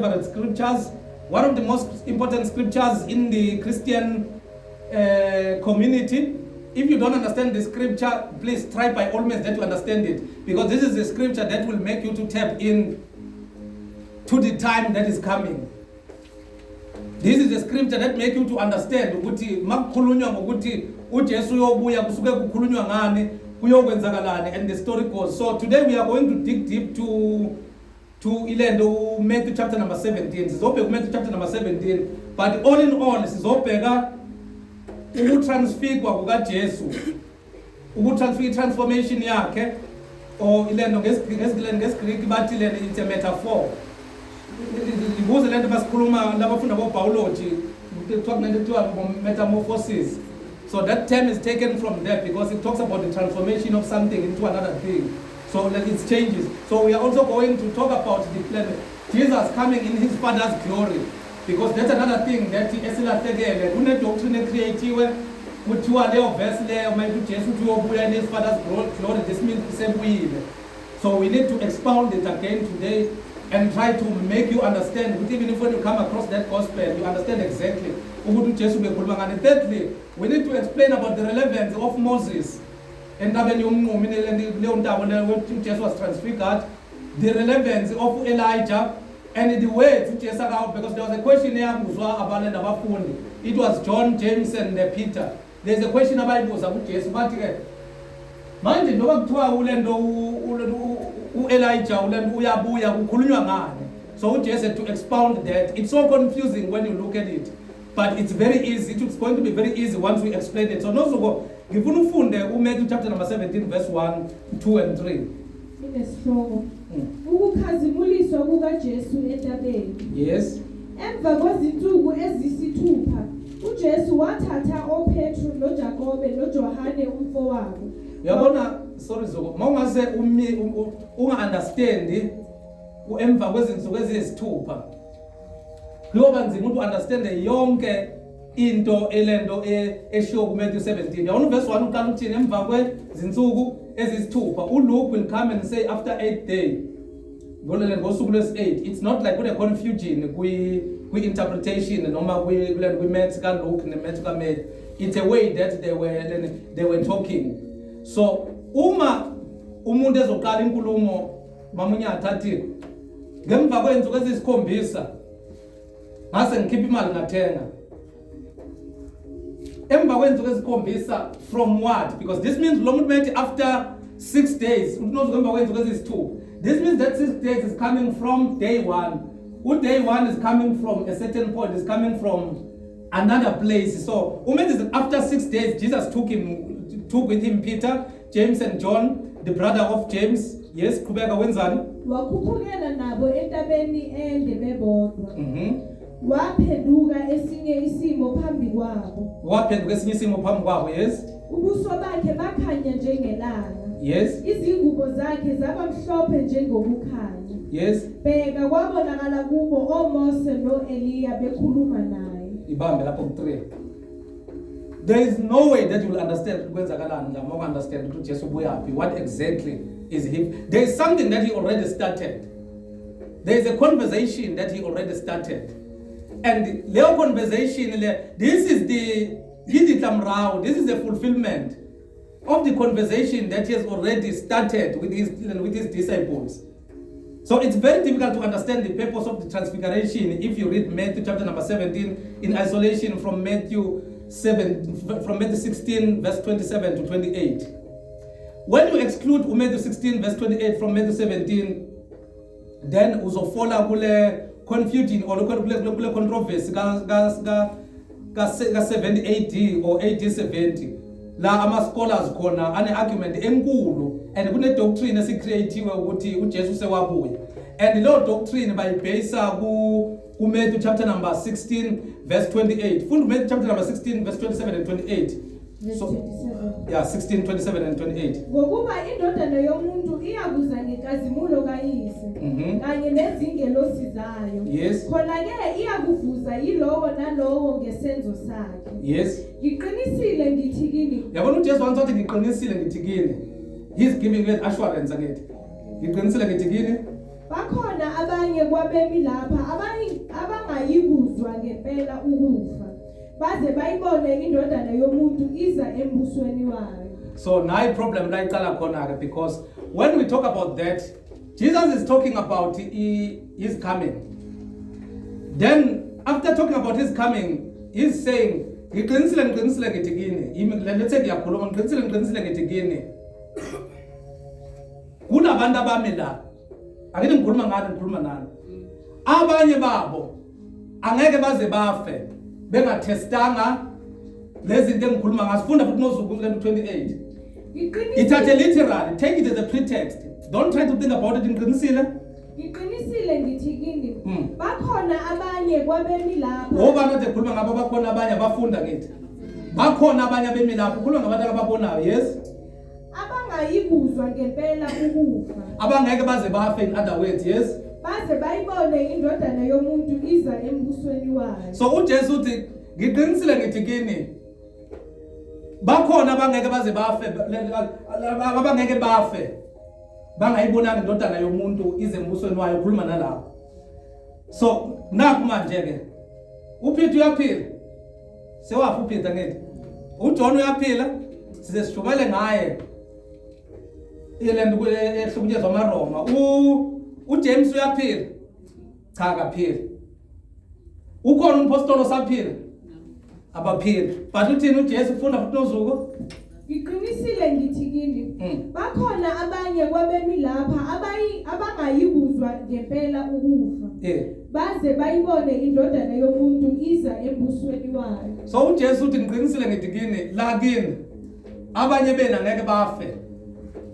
favorite scriptures, one of the most important scriptures in the Christian community. If you don't understand the scripture, please try by all means that you understand it, because this is the scripture that will make you to tap in to the time that is coming. This is the scripture that make you to understand ukuthi makukhulunywa ngokuthi uJesu uyobuya kusuke kukhulunywa ngani kuyokwenzakalani, and the story goes. So today we are going to dig deep to ilendo Matthew chapter number 17. Sizobheka Matthew chapter number 17, but all in all sizobheka ukutransfigwa kukaJesu, transformation yakhe, or ilendo ngesGreek bathi lena it's a metaphor. Ibuze lento basikhuluma labafunda bobiology kuthiwa metamorphosis. So that term is taken from there because it talks about the transformation of something into another thing. So that it changes. So we are also going to talk about the planet, Jesus coming in his Father's glory, because that's another thing that esilahlekele kune doctrine creative kuthiwa leyo verse leyo maybe uJesu uthi uyobuya in his Father's glory. This means usebuyile. So we need to expound it again today and try to make you understand, even if when you come across that gospel, you understand exactly ukuthi uJesu bekhuluma ngani. Thirdly, we need to explain about the relevance of Moses. And then Jesus was transfigured, the relevance of Elijah, and the way to Jesus out, because there was a question here about it was John, James, and Peter. There's a question about Jesus, but mind no Elijah uyabuya kukhulunywa ngani. So Jesus had to expound that. It's so confusing when you look at it, but it's very easy. It's going to be very easy once we explain it. So no go. Ngifuna ufunde uMatthew chapter number 17 verse 1, 2 and 3. Inesihloko. Ukukhazimuliswa kukaJesu entabeni. Yes. Emva kwezinsuku ezisithupha, uJesu wathatha oPetru noJakobe noJohane umfowabo. Uyabona, sorry Zoko, mawungase unga-understand emva kwezinsuku ezisithupha. Kuyoba nzima ukuthi understand yonke into elento eshiwo kuMatthew 17. Yawona verse 1 uqala uthini emva kwezinsuku ezisithupha. ULuke will come and say after 8 days. Ngosuku lwesi-8. It's not like kune confusion kwi-interpretation noma kwi-Matthew kaLuke neMatthew kaMatthew. It's a way that they were talking. So uma umuntu ezoqala inkulumo mamunyatha athi ngemva kwezinsuku ezisikhombisa ngase ngikhipha imali ngathenga. Emva kwezinsuku esikhombisa from what? Because this means lo muntu methi after 6 days unozo emva kwezinsuku ezisithupha. This means that 6 days is coming from day 1. Day 1 is coming from a certain point, is coming from another place. So after 6 days Jesus took with him Peter, James and John, the brother of James. Yes, kubeka wenzani? Wakhuphukela nabo entabeni ende bebodwa. Waphenduka esinye isimo phambi kwabo. Yes. Ubuso bakhe bakhanya njengelanga. Yes. Izingubo zakhe zaba mhlophe njengokukhanya. Yes. Bheka kwabonakala kubo oMose noEliya bekhuluma naye. Ibambe lapho ku3. There is no way that you will understand kwenzakalani ngama understand ukuthi Jesu buyaphi, what exactly is he. There is something that he already started. There is a conversation that he already started. And leyo conversation this is the fulfillment of the conversation that he has already started with his disciples. So it's very difficult to understand the purpose of the transfiguration if you read Matthew chapter number 17 in isolation from Matthew 16 verse 27 to 28. When you exclude Matthew 16 verse 28 from Matthew 17, then uzofola kule confusion or kule controversy ka 70 AD or AD 70. La ama scholars khona ane argument enkulu, and kune doctrine esicreatiwe ukuthi uJesu sewabuya, and lo doctrine bayibase ku Matthew chapter number 16 verse 28. Full Matthew chapter number 16 verse 27 and 28. So 16, 27 and 28. Ngokuba indodana yomuntu iyakuza ngekazimulo kayise kanye nezingelosi zayo. Yes. Khona ke iyakuvuza yilowo nalowo ngesenzo sakhe. Yes. Ngiqinisile ngithi kini. Yabona uJesu wangathi ngiqinisile ngithi kini. He's giving you assurance again. Ngiqinisile ngithi kini. bakhona abanye kwabemi lapha abangayibuzwa ngempela ukufa baze bayibone indodana yomuntu iza embusweni wayo. So now problem la iqala khona ke, because when we talk about that, Jesus is talking about his coming. Then after talking about his coming, he's saying ngiqinisile ngithi kini, let's say ngiyakhuluma ngiqinisile ngithi kini, kunabantu abami la, akithi ngikhuluma ngani ngikhuluma nani, abanye babo angeke baze bafe bengathestanga lezi zinto engikhuluma ngazo. Funda futhi noZuku 28. Ithathe literally, take it as a pretext. Don't try to think about it. Ngiqinisile ngithi kini, bakhona abanye kwabemi lapha. Ngoba nade khuluma ngabo, bakhona abanye abafunda ngithi. Bakhona abanye abemi lapha, khuluma ngabantu ababonayo, yes? Abangayibuzwa ngempela ukufa. Abangeke baze bafe, in other words, yes? Baze bayibone indodana yomuntu iza embusweni wayo. So uJesu uthi ngiqinisile ngithi kini, bakhona abangeke baze bafe, abangeke bafe bangayibonanga indodana yomuntu ize embusweni wayo, khuluma nalapho. So naku manje ke uPeter uyaphila, sewafa uPeter ngithi, uJohn uyaphila, size sijumele ngaye ilento ehlukunyezwa amaRoma. uJames uyaphila, cha akaphili. Ukhona umpostoli osaphila, abaphili. But uthini uJesu ufunda futhi noZuku? Ngiqinisile ngithi kini, bakhona abanye kwabemi lapha abangayibuzwa ngempela ukufa. Baze bayibone indodana yomuntu iza embusweni wayo. So uJesu uthi ngiqinisile ngithi kini, la kini abanye bena ngeke bafe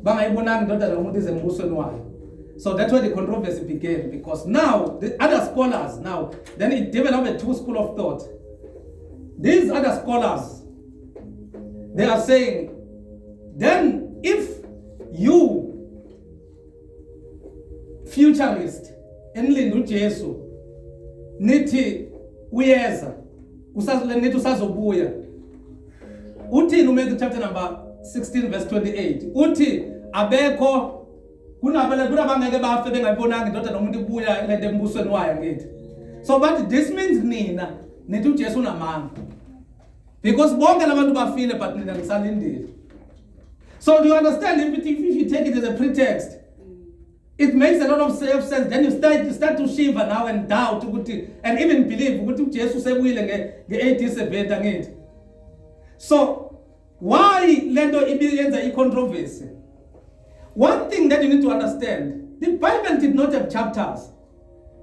bangayibonanga indodana yomuntu ize embusweni wayo. So that's where the controversy began, because now the other scholars, now then it developed a two school of thought. These other scholars, they are saying, then if you futurist enlinda uJesu nithi uyeza nithi usazobuya, uthini uMatthew chapter number 16 verse 28, uthi abekho kunabangeke bafe bengayibonanga indodana yomuntu ibuya lento embusweni wayo ngithi. So but this means nina nithi uJesu unamanga, because bonke labantu bafile but nina ngisalindile. So do you understand, if you take it as a pretext, it makes a lot of sense. Then you start to shiver now and doubt and even believe ukuthi uJesu sebuyile nge-AD 70 ngithi. So why lento ibiyenza i-controversy? One thing that you need to understand, the Bible did not have chapters.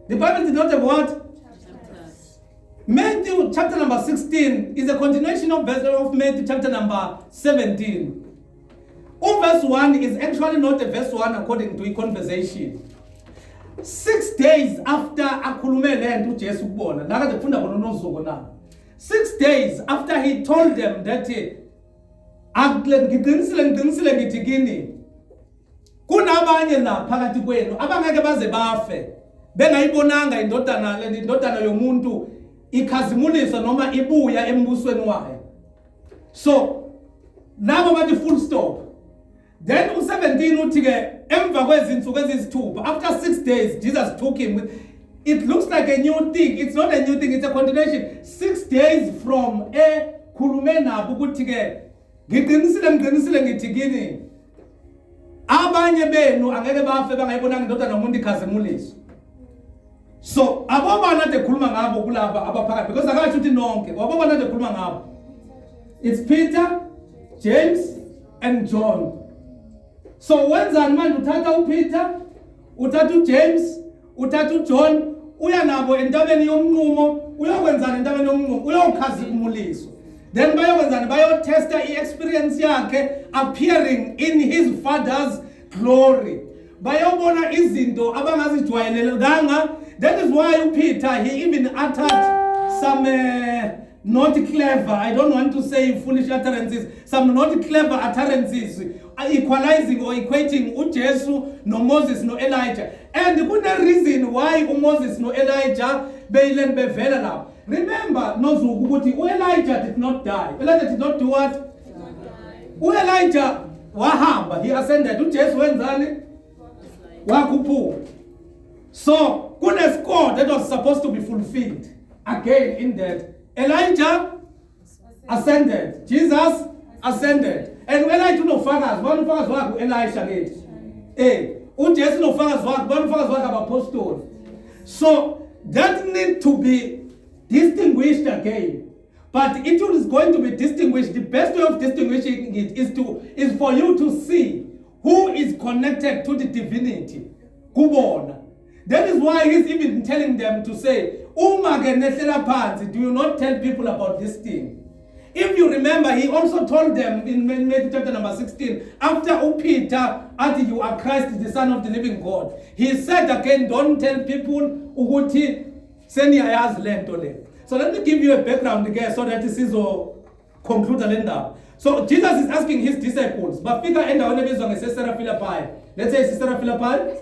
The Bible did not have what? Chapters. Matthew chapter number 16 is a continuation of Matthew chapter number 17. Verse 1 is actually not a verse 1 according to a conversation. 6 days after akhulume lento uJesu kubona, la kade funda khona noZuku na. 6 days after he told them that ngiqinisile ngithi kini, kunabanye la phakathi kwenu abangeke baze bafe bengayibonanga indodana yomuntu ikhazimulisa noma ibuya embusweni wayo. So labo bathi full stop. Then u17 uthi ke emva kwezinsuku ezisithupha, after 6 days Jesus took him. It looks like a new thing. It's not a new thing, it's a continuation. 6 days from khulume nabo ukuthi ke ngiqinisile ngithi kini, abanye benu angeke bafe bangayibonanga indodana yomuntu ikhazimuliso. So abobana de khuluma ngabo kulaba abaphakathi, because akasho ukuthi nonke abobana de khuluma ngabo. It's Peter, James and John. So wenzani manje uthatha uPeter, uthatha uJames, uthatha uJohn, uya nabo entabeni yomnqumo, uyokwenzana entabeni yomnqumo, uyokhazimulisa. Then bayokwenzani, bayotesta i-experience yakhe appearing in his father's glory. Bayobona izinto abangazijwayelelanga. That is why Peter, he even uttered some not clever, I don't want to say foolish utterances, some not clever utterances, equalizing or equating uJesu no Moses no Elijah. And the reason why Moses no Elijah bevela lapho. Remember, noZuku ukuthi Elijah did not die. Elijah did not do what? Elijah wahamba, he ascended. uJesu wenzani? Wakhuphuka. So, kune score that was supposed to be fulfilled. Again, in that, Elijah ascended. Jesus ascended. And when I do no fagaz, one fagaz work Elisha again. Ujesu no fagaz work, one fagaz work of apostle. So, that need to be distinguished again. But it is going to be distinguished. The best way of distinguishing it is for you to see who is connected to the divinity. Kubona. That is why he's even telling them to say, do you not tell people about this thing? If you remember, he also told them in Matthew chapter number 16, after Peter, after you are Christ, the Son of the living God, he said again, don't tell people Uguti Seni Ayaz Lentole. So let me give you a background again so that this is all conclude the lender. So Jesus is asking his disciples, but figure end on the Sister Philippi. Let's say Sister Philippi.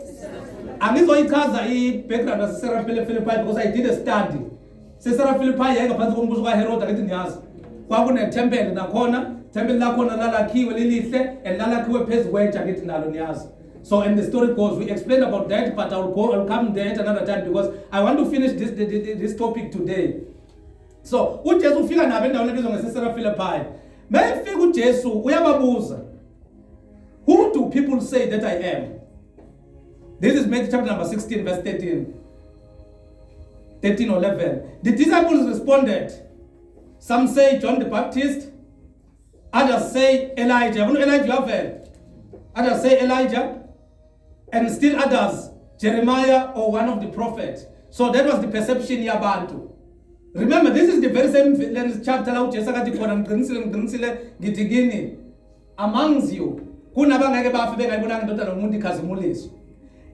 I'm going to tell the background of Sister Philippi because I did a study. Sister Philippi, I have a Panzo Herod in Yas. Waguna temple in a corner, temple Lakona Lalaki will listen, and Lalaki pays wage and getting Alonias. So, and the story goes, we explain about that, but I'll come there at another time because I want to finish this topic today. So, uJesu fika nabenda onebizwa ngeSister Philippi. Mayifika uJesu uyababuza. Who do people say that I am? This is Matthew chapter number 16 verse 13 or 11. The disciples responded. Some say John the Baptist. Others say Elijah. Others say Elijah. And still others, Jeremiah or one of the prophets. So that was the perception yabantu. Remember, this is the very same chapter amongst you.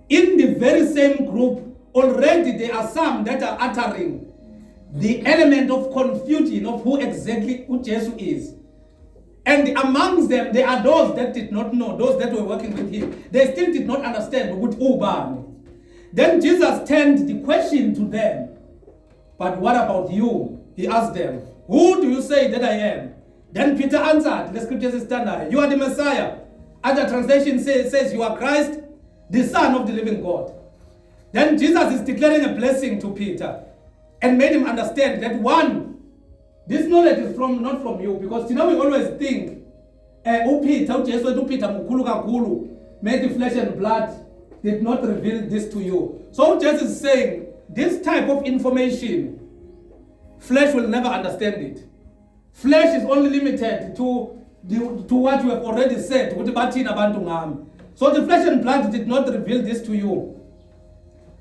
In the very same group, already there are some that are uttering the element of confusion of who exactly Jesus is. And amongst them, there are those that did not know, those that were working with him. They still did not understand Ngubane. Then Jesus turned the question to them. But what about you? He asked them, who do you say that I am? Then Peter answered, the scriptures is standard, you are the Messiah. Other translation says you are Christ, the Son of the living God. Then Jesus is declaring a blessing to Peter and made him understand that one, this knowledge is not from you, because we always think, Peter, made the flesh and blood did not reveal this to you. So Jesus is saying, this type of information, flesh will never understand it. Flesh is only limited to what you have already said. So the flesh and blood did not reveal this to you,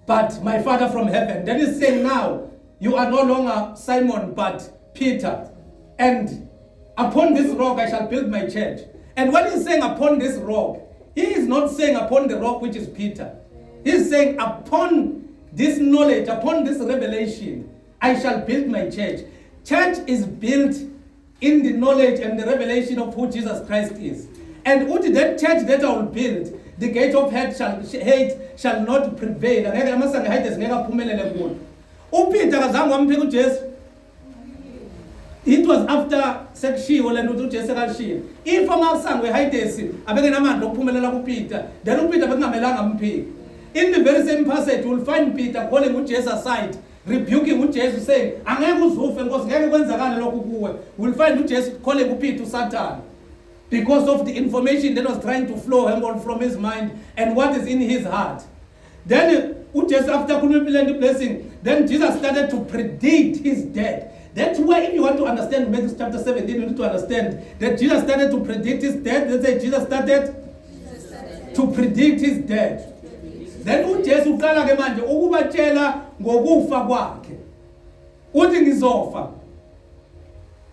but my Father from heaven. That is saying now, you are no longer Simon, but Peter. And upon this rock I shall build my church. And when he's saying upon this rock, he is not saying upon the rock which is Peter. He's saying upon this knowledge, upon this revelation, I shall build my church. Church is built in the knowledge and the revelation of who Jesus Christ is. And with that church that I will build, the gate of hate shall not prevail. It was after Sekshio and Utu. If I'm son we hide this, I begin a man to Pumela Peter, then Peter Benamelang. In the very same passage, you will find Peter calling Jesus aside, rebuking Jesus, saying, we'll find Jesus calling Peter to Satan because of the information that was trying to flow from his mind and what is in his heart. Then, after the blessing, then Jesus started to predict his death. That's why if you want to understand Matthew chapter 17, you need to understand that Jesus started to predict his death. Let's say Jesus started to predict his death. Then uJesu uqala ke manje ukubatshela ngokufa kwakhe. Uthi ngizofa.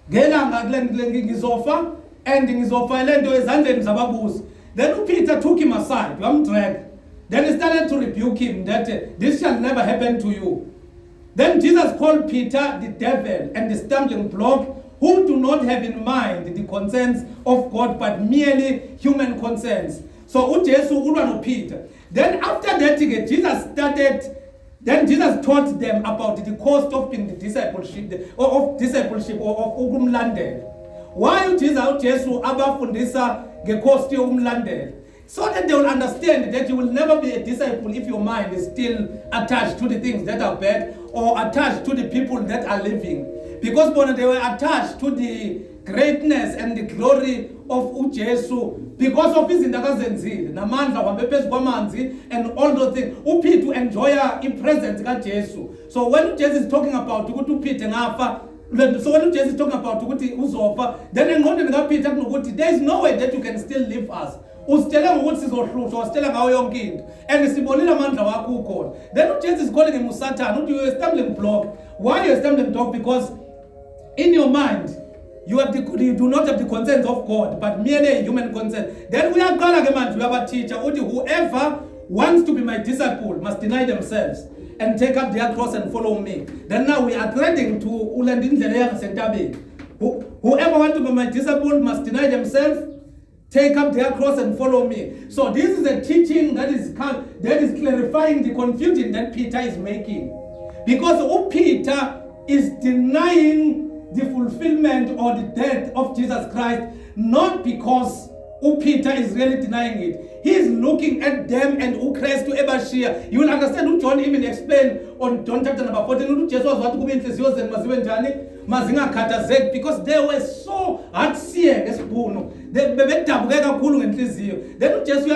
Ngelanga ngizofa and ngizofa lento ezandleni zababusi. Then Peter took him aside, wamdrag. Then he started to rebuke him that this shall never happen to you. Then Jesus called Peter the devil and the stumbling block, who do not have in mind the concerns of God but merely human concerns. So uJesu ulwa no Peter. Then after that, Jesus taught them about the cost of being the discipleship, or of ukumlandela. Why Jesus abafundisa ngecost yokumlandela? So that they will understand that you will never be a disciple if your mind is still attached to the things that are bad or attached to the people that are living. Because when they were attached to the greatness and the glory of uJesu, because of his indakazenzile, namandla wabephezu kwamanzi and all those things, uPeter to enjoy in presence kaJesu. So when Jesus is talking about ukuthi uPeter ngafa, so when Jesus is talking about ukuthi uzofa, then engqondweni kaPeter kunokuthi there is no way that you can still live us. Usitela ngokuthi sizohlushwa, usitela ngayo yonke into, and sibonile amandla wakho ukhona. Then Jesus is calling him Satan, uthi you're a stumbling block. Why are you a stumbling block? Because in your mind you do not have the consent of God, but merely a human consent. Then we are a teacher, whoever wants to be my disciple must deny themselves and take up their cross and follow me. Then now we are threatening to whoever wants to be my disciple must deny themselves, take up their cross and follow me. So this is a teaching that is clarifying the confusion that Peter is making. Because Peter is denying the fulfillment or the death of Jesus Christ, not because Peter is really denying it. He is looking at them and Christ to Ebashia. You will understand who John even explained on John chapter number 14. Because they were so hard-seeing. Then Jesus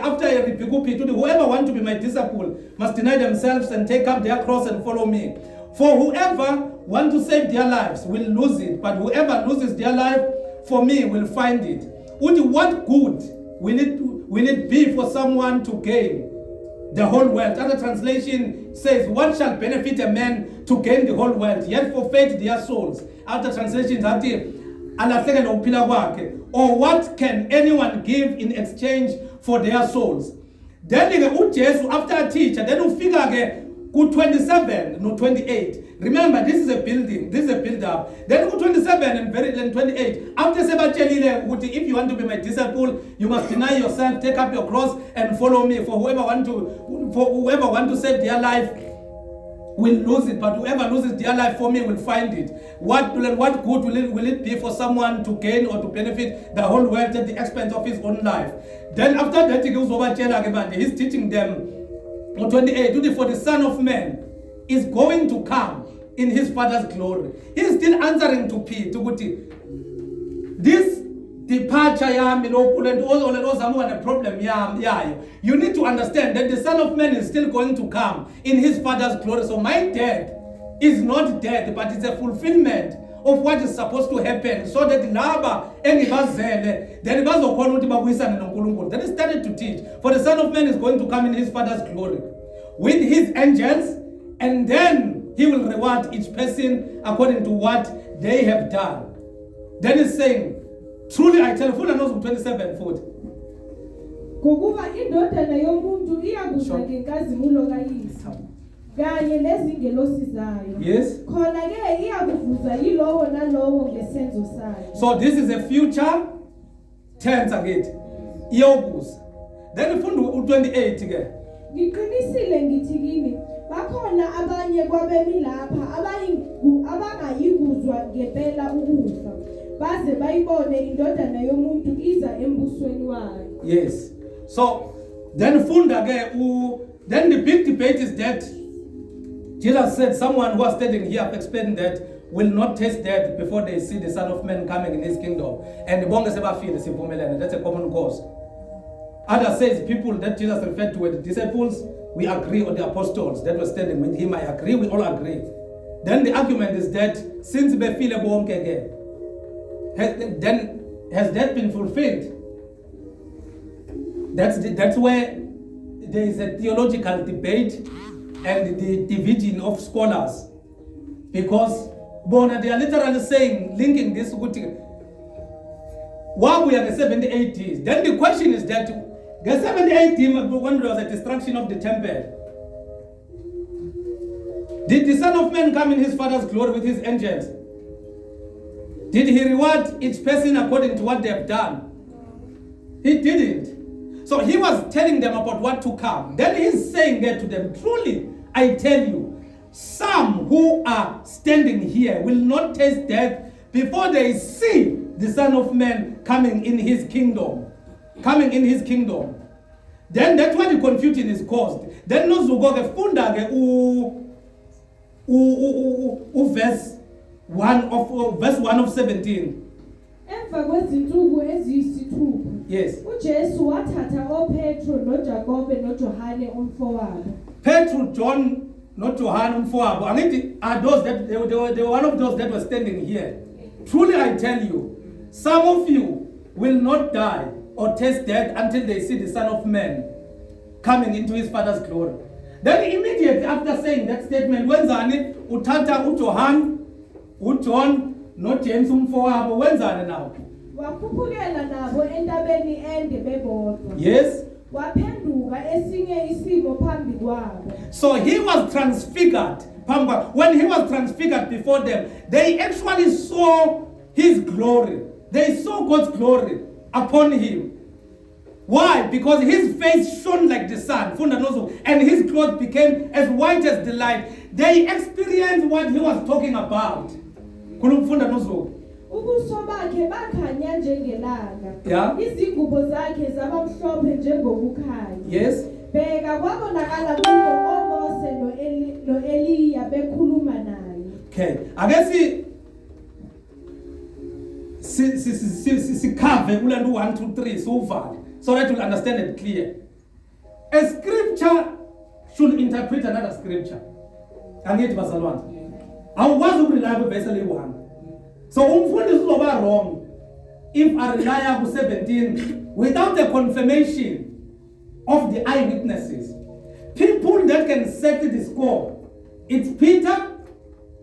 after a rebuke Peter, whoever wants to be my disciple must deny themselves and take up their cross and follow me. For whoever wants to save their lives will lose it, but whoever loses their life for me will find it. What good will it be for someone to gain the whole world? Other translation says, what shall benefit a man to gain the whole world, yet forfeit their souls? Other translations or what can anyone give in exchange for their souls? Then after a teacher, then you figure 27 no 28. Remember, this is a building, this is a build-up. Then 27 and 28. After if you want to be my disciple, you must deny yourself, take up your cross, and follow me. For whoever want to save their life will lose it, but whoever loses their life for me will find it. What good will it be for someone to gain or to benefit the whole world at the expense of his own life? Then after that, he goes over again. He's teaching them. 28, for the Son of Man is going to come in his Father's glory. He's still answering to Peter. This departure, a problem. You need to understand that the Son of Man is still going to come in his Father's glory. So my death is not death, but it's a fulfillment of what is supposed to happen, so that then he started to teach. For the Son of Man is going to come in his Father's glory with his angels, and then he will reward each person according to what they have done. Then he's saying, truly I tell you, full announcement 27 40. Kanye nezingelosi zayo. Yes. Khona ke iyakuvuza yilowo nalowo ngesenzo sayo. So this is a future tense again. Iyobuza. Then ifunda u28 ke. Ngiqinisile ngithi kini, bakhona abanye kwabemi lapha abangayikuzwa ngempela ukufa, baze bayibone indodana yomuntu iza embusweni wayo. Yes. So then funda ke then the big debate is that Jesus said someone who was standing here explaining that will not taste death before they see the Son of Man coming in his kingdom. And the bonga seba feel that's a common cause. Others says people that Jesus referred to were the disciples. We agree on the apostles that were standing with him. I agree, we all agree. Then the argument is that since be feel bonga again, has that been fulfilled? That's where there is a theological debate and the division of scholars, because they are literally saying, linking this with while we are the 70 AD. Then the question is that the 70 AD, when there was a destruction of the temple, did the Son of Man come in his Father's glory with his angels? Did he reward each person according to what they have done? He didn't. So he was telling them about what to come. Then he's saying there to them, truly, I tell you, some who are standing here will not taste death before they see the Son of Man coming in his kingdom. coming in his kingdom. Then that's why the confusion is caused. Then nozuko ke funda ke verse 1 of 17. Emva kwezinsuku eziyisithupha. Yes. uJesu wathatha oPetro noJakobe noJohane umfowabo. Petro, John, not Johann umfowabo. Angithi are those that they were one of those that were standing here. Truly I tell you, some of you will not die or taste death until they see the Son of Man coming into his Father's glory. Then immediately after saying that statement, wenzani uthatha uJohn, uJohn, no James umfowabo, wenzani now? Wakhuphukela nabo entabeni ende bebodwa. Yes. Waphenduka esinye isimo phambi kwabo. So he was transfigured. When he was transfigured before them, they actually saw his glory. They saw God's glory upon him. Why? Because his face shone like the sun, and his clothes became as white as the light. They experienced what he was talking about. Ubuso bakhe bakhanya njengelanga. Yeah. Izingubo zakhe zabamhlophe njengokukhanya. Yes. Bheka kwabonakala kubo oMose noEliya bekhuluma naye. Okay. Ake sikhave kulantu 1 2 3 sovale so that you'll understand it clear. A scripture should interpret another scripture. Angithi bazalwane. Awukwazi ukurely kuvesi le1. So umfundisi uzoba wrong if I rely ku 17 without the confirmation of the eyewitnesses. People that can settle the score. It's Peter,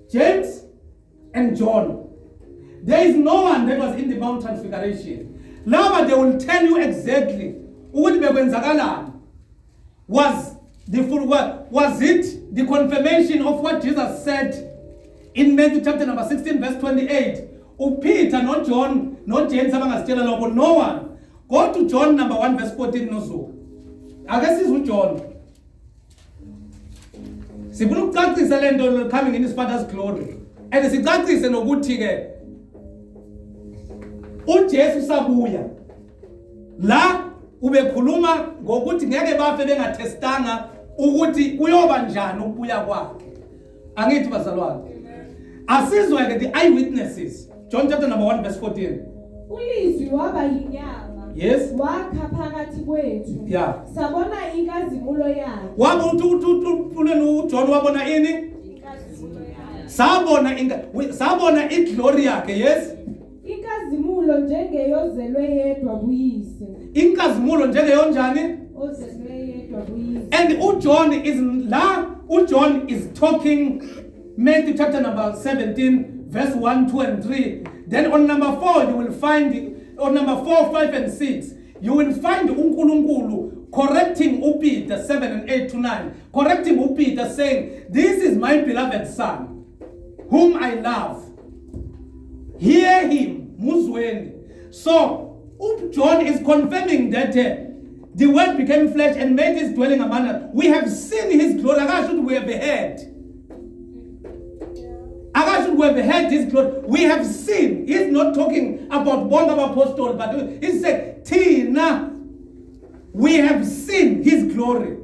James, and John. There is no one that was in the Mount Transfiguration. Now they will tell you exactly what was it the confirmation of what Jesus said in Matthew chapter number 16 verse 28. Peter, not John, not James, no one. Go to John number 1 verse 14 also. I guess this is John. Sifuna coming in his Father's glory. And sicacise nokuthi ke uJesu sabuya la ubekhuluma ngokuthi ngeke bafe bengathestanga ukuthi kuyoba njani ukubuya kwakhe. Angithi bazalwane. Asizwe ke the eyewitnesses. John chapter number 1 verse 14. Ulizwi waba yinyama. Yes. Wakha phakathi kwethu. Yeah. Sabona inkazimulo yakhe. Waba uJohn wabona ini? Inkazimulo yakhe. Sabona iglory yakhe, yes? Inkazimulo njengeyozelwe yedwa kuyise. Inkazimulo njengeyonjani? Ozelwe yedwa kuyise. And John is talking Matthew chapter number 17 verse 1, 2 and 3. Then on number 4 you will find on number 4, 5 and 6 you will find uNkulunkulu correcting uPeter 7 and 8 to 9. Correcting uPeter saying, "This is my beloved son whom I love. Hear him." Muzweni. So John is confirming that the word became flesh and made his dwelling among us. We have seen his glory. We have heard. We have heard his glory. We have seen. He's not talking about one of apostles, but he said, Tina, we have seen his glory.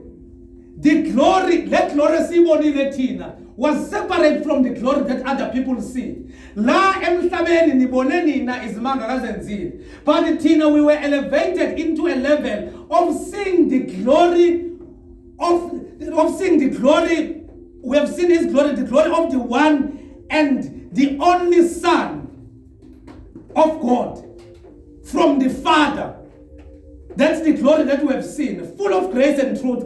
The glory, let glory see Tina, was separate from the glory that other people see. La emhlabeni nibone nina izimanga kazenzile. But Tina, we were elevated into a level of seeing the glory of seeing the glory. We have seen his glory, the glory of the one and the only Son of God from the Father. That's the glory that we have seen, full of grace and truth.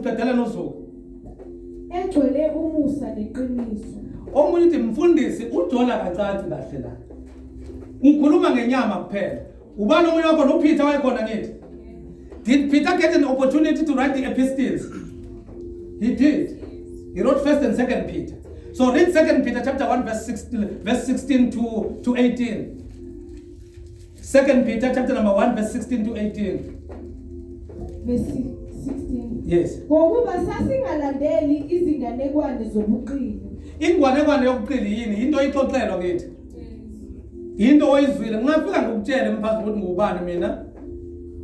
Egcwele umusa neqiniso. Omunye uthi mfundisi uJohn akacaci kahle la. Ukhuluma ngenyama kuphela. Ubani omunye wakho noPeter wayekhona ngithi? Did Peter get an opportunity to write the epistles? He did. He wrote 1st and 2nd Peter. So read 2nd Peter chapter 1 verse 16 to 18. 2nd Peter chapter number 1 verse 16 to 18. Verse 16. Yes. Ngokuba sasingalandeli izinganekwane zobuqili. Ingwanekwane yobuqili yini? Into ixoxelwa kithi. Into oyizwile ngingafika ngikutshele mphakathi ukuthi ngubani mina.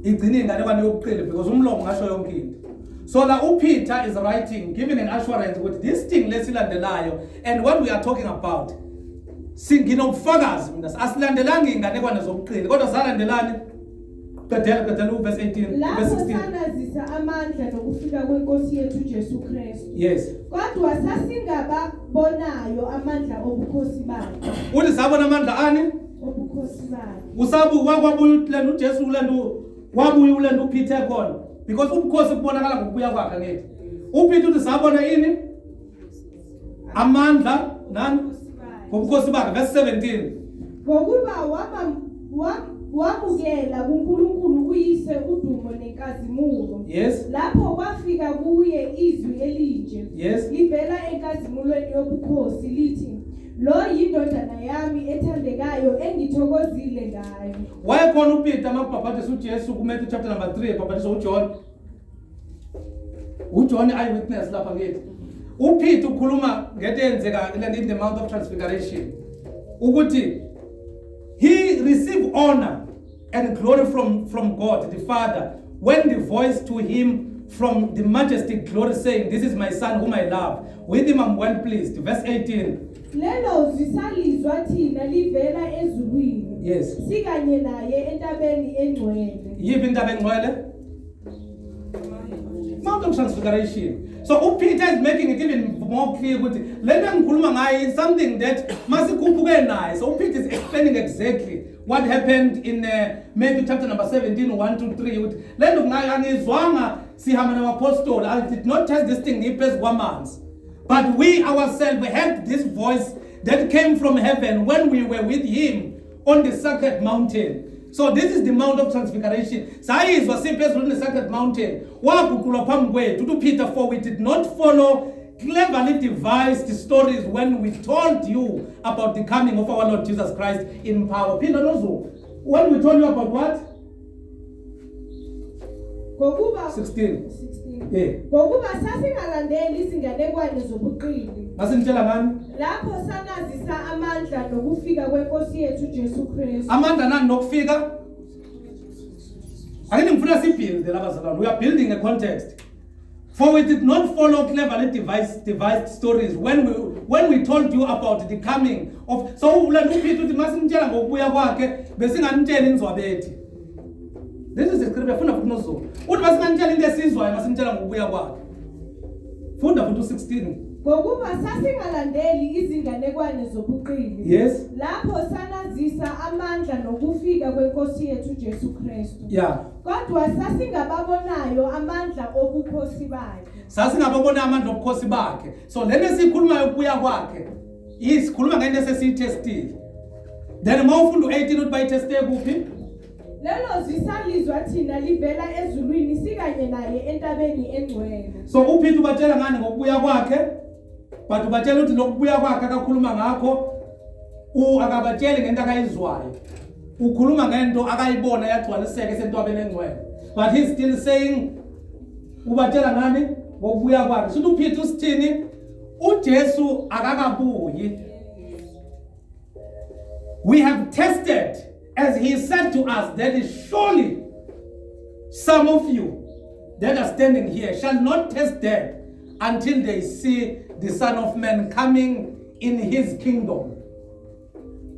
igcina inganekwane yokuqili because umlomo ngasho yonke into. So la uPeter is writing, giving an assurance with this thing lesilandelayo, and what we are talking about. Singinobufakazi mina asilandelanga inganekwane zobuqili kodwa salandelani qedela verse 18 verse 16. Lapho sanazisa amandla nokufika kwenkosi yethu Jesu Kristu. Yes. Kodwa sasingababonayo amandla obukhosi bakhe. Uthi sabona amandla ani? Obukhosi bakhe. Usabu wakwabuya uLendo uJesu uLendo wabuya uLendo uPeter khona because ubukhosi kubonakala ngokubuya kwakhe ngithi. uPeter uthi sabona ini? Amandla nani? Ngobukhosi bakhe verse 17. Ngokuba wamukela kuNkulunkulu uyise udumo nenkazimulo. Yes. Lapho kwafika kuye izwi elinje. Yes. Livela enkazimulweni yobukhosi lithi, lo yindodana yami ethandekayo engithokozile ngayo. Wayekhona uPeter makubhabhatisa uJesu kuMatthew chapter number 3 ebhabhatisa uJohn. uJohn eyewitness lapha ngithi. uPeter ukhuluma ngento eyenzeka in the Mount of Transfiguration. Ukuthi he received honor and glory from God the Father when the voice to him from the majestic glory saying, "This is my son whom I love. With him I'm well pleased." Verse 18. Lelo zisalizwa thina livela ezulwini. Yes. Sikanye naye entabeni engcwele. Yiphi intaba engcwele? Mount of Transfiguration. So uPeter is making it even more clear ukuthi lento engikhuluma ngayo is something that masikhuphuke naye. So uPeter is explaining exactly what happened in Matthew chapter number 17 1 to 3 ukuthi lento ngayo angizwanga sihamba nabapostoli. I did not test this thing ngiphezu kwamanzi. But we ourselves heard this voice that came from heaven when we were with him on the sacred mountain. So this is the Mount of Transfiguration. Sayizwa siphezulu on the sacred mountain. Waguqulwa phambi kwethu uPeter, for we did not follow cleverly devised stories when we told you about the coming of our Lord Jesus Christ in power. Peter nozo. When we told you about what? Ngokuba 16. Yeah. Ngokuba sasingalandeli izinganekwane zobuqili. Masinitshela ngani? Lapho sanazisa amandla nokufika kwenkosi yethu Jesu Kristu. Amandla nani nokufika? Akini ngifuna sibuild labazalwane. We are building a context. For we did not follow cleverly devised stories when we told you about the coming of. So uLendo uPeter uthi masinitshela ngokubuya kwakhe besinganitshela inzwabethi. This is the scripture. Funda futhi nozo. Uthi masinganitshela into esizwayo masinitshela ngokubuya kwakhe. Funda futhi 16. Ngokuba sasingalandeli izinganekwane zobuqili. Yes. Lapho sanazisa amandla nokufika kwenkosi yethu Jesu Kristu. Yeah. Kodwa sasingababonayo amandla obukhosi bakhe. Sasingababona amandla obukhosi bakhe. So lento esikhuluma yokubuya kwakhe isikhuluma ngento esesiyitestile. Then mawufunda u18 uthi bayiteste kuphi? Lelo zisalizwa thina livela ezulwini sikanye naye entabeni engcwele. So uPeter ubatshela ngani ngokubuya kwakhe? But ubatshela ukuthi lokubuya kwakhe akakhuluma ngakho akabatsheli ngento akayizwayo. Ukhuluma ngento akayibona yagcwaliseka esentwabeni engcwele. But he's still saying ubatshela ngani ngokubuya kwakhe. Sithi uPeter usithini? uJesu akakabuyi. We have tested, as he said to us, that is surely some of you that are standing here shall not taste death until they see the Son of Man coming in his kingdom.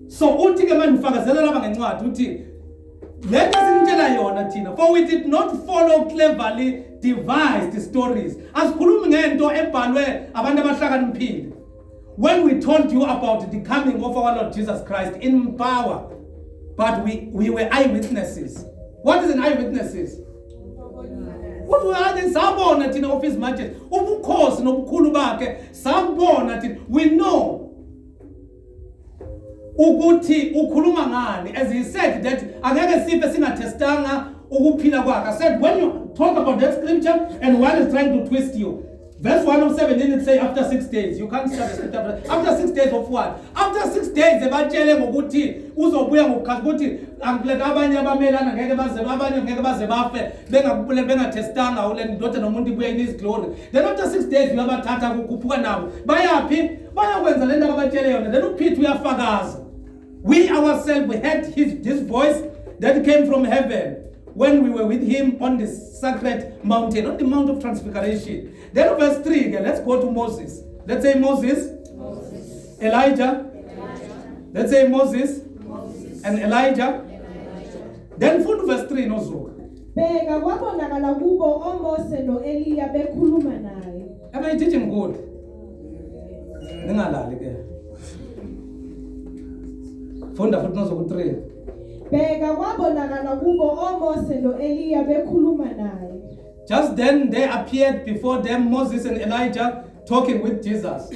So uthi ke manje ufakazela laba ngencwadi uthi lento sinitshela yona thina, for we did not follow cleverly devised stories. Asikhulumi ngento ebhalwe abantu abahlakaniphile. When we told you about the coming of our Lord Jesus Christ in power, but we were eyewitnesses. What is an eyewitnesses? What we are sabona thina of his majesty. Ubukhosi nobukhulu bakhe sabona thina. We know ukuthi ukhuluma ngani, as he said that angeke sibe singatestanga ukuphila kwakhe. I said when you talk about that scripture and one is trying to twist you, verse 1 of 17 it say after 6 days. You can't start the scripture after 6 days of what? After 6 days ebatshele ngokuthi uzobuya ngokukhathi ukuthi angileka abanye abamelana ngeke baze abanye ngeke baze bafe bengatestanga ulendoda nomuntu ibuya in his glory. Then after 6 days uyabathatha kukhuphuka nabo bayaphi bayakwenza lento ababatshele yona. Then uPeter uyafakaza. We ourselves we heard this voice that came from heaven when we were with him on the sacred mountain, on the Mount of Transfiguration. Then verse 3 again, let's go to Moses. Let's say Moses. Elijah. Let's say Moses. And Elijah. Then foot verse 3 no Zoka. Bheka kwabonakala kubo oMose noEliya bekhuluma naye. Am I teaching good? Ningalali ke. Funda futhi no Zoka 3. Bheka kwabonakala kubo oMose noEliya bekhuluma naye. Just then there appeared before them Moses and Elijah talking with Jesus.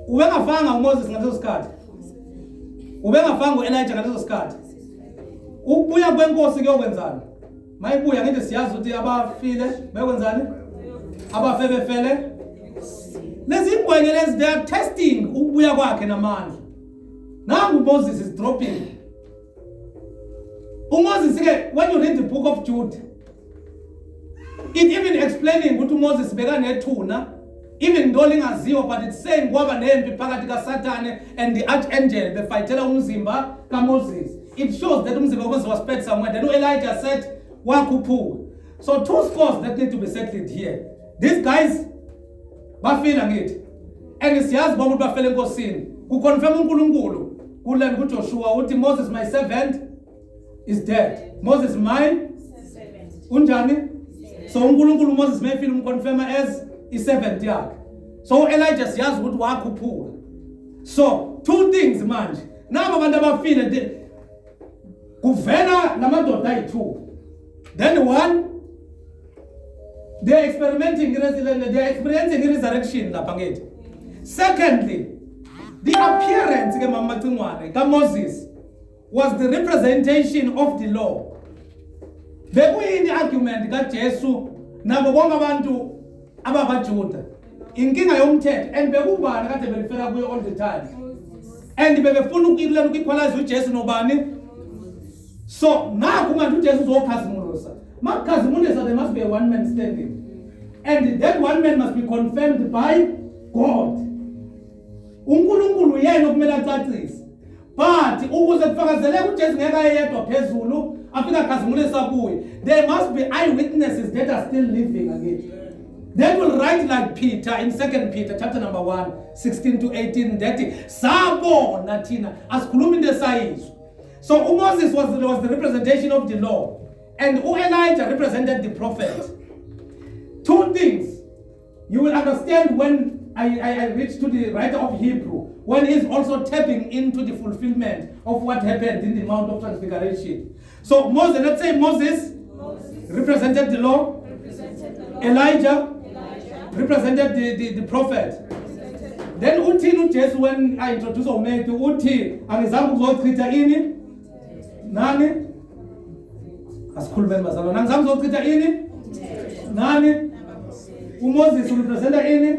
Ubengafanga uMoses ngaleso sikhathi. Ubengafanga uElijah ngaleso sikhathi. Ukubuya kwenkosi kuyokwenzani? Mayibuya ngithi siyazi ukuthi abafile bekwenzani? Abafe befele. Lezi ingwenya lezi they are testing ukubuya kwakhe namandla. Nangu Moses is dropping. Moses ke when you read the book of Jude, it even explaining ukuthi Moses bekanethuna, even though lingaziwa, but it's saying kwaba nempi phakathi kaSathane and the archangel befightela umzimba kaMoses. It shows that umzimba kaMoses was spared somewhere. Then Elijah said wakhuphuka. So two scores that need to be settled here. These guys bafila ngithi, and siyazi ukuthi bafela enkosini. Kuconfirm uNkulunkulu kulen kuJoshua uthi Moses my servant is dead. Moses mine servant. Unjani? So uNkulunkulu Moses mayfila umconfirm as is servant yakhe. So Elijah siyazi ukuthi wakhuphuka. So two things manje. Nabo abantu abafile kuvela namadoda ayi-2. Then one, they are experiencing resurrection lapha ngithi. Secondly, the appearance ke mama Cingwane ka Moses was the representation of the law. Bekuyini argument kaJesu nabo bonke abantu ababaJuda. Inkinga yomthetho and bekubani kade belifela kuyo all the time. And bebefuna ukuequalize uJesu nobani. So now kumanje uJesu uzokhazimulusa. Makhazimulisa there must be a one man standing. And that one man must be confirmed by God. uNkulunkulu yena okumele acacise. But ukuze kufakazeleke uJesu ngeke ayedwa phezulu afika khazimulisa kuye. There must be eyewitnesses that are still living again. They will write like Peter in 2 Peter chapter number 1, 16 to 18 that sabona thina asikhuluma into esayizwe. So Moses was the representation of the law, and Elijah represented the prophet. Two things you will understand when I reach to the writer of Hebrew, when he's also tapping into the fulfillment of what happened in the Mount of Transfiguration. So Moses, let's say Moses represented the law, Elijah represented the prophet. Then uthini uJesu when I introduce umuntu uthi angizange ukuzochitha ini nani asikhulumeni bazalwane angizange ukuzochitha ini nani uMoses representa ini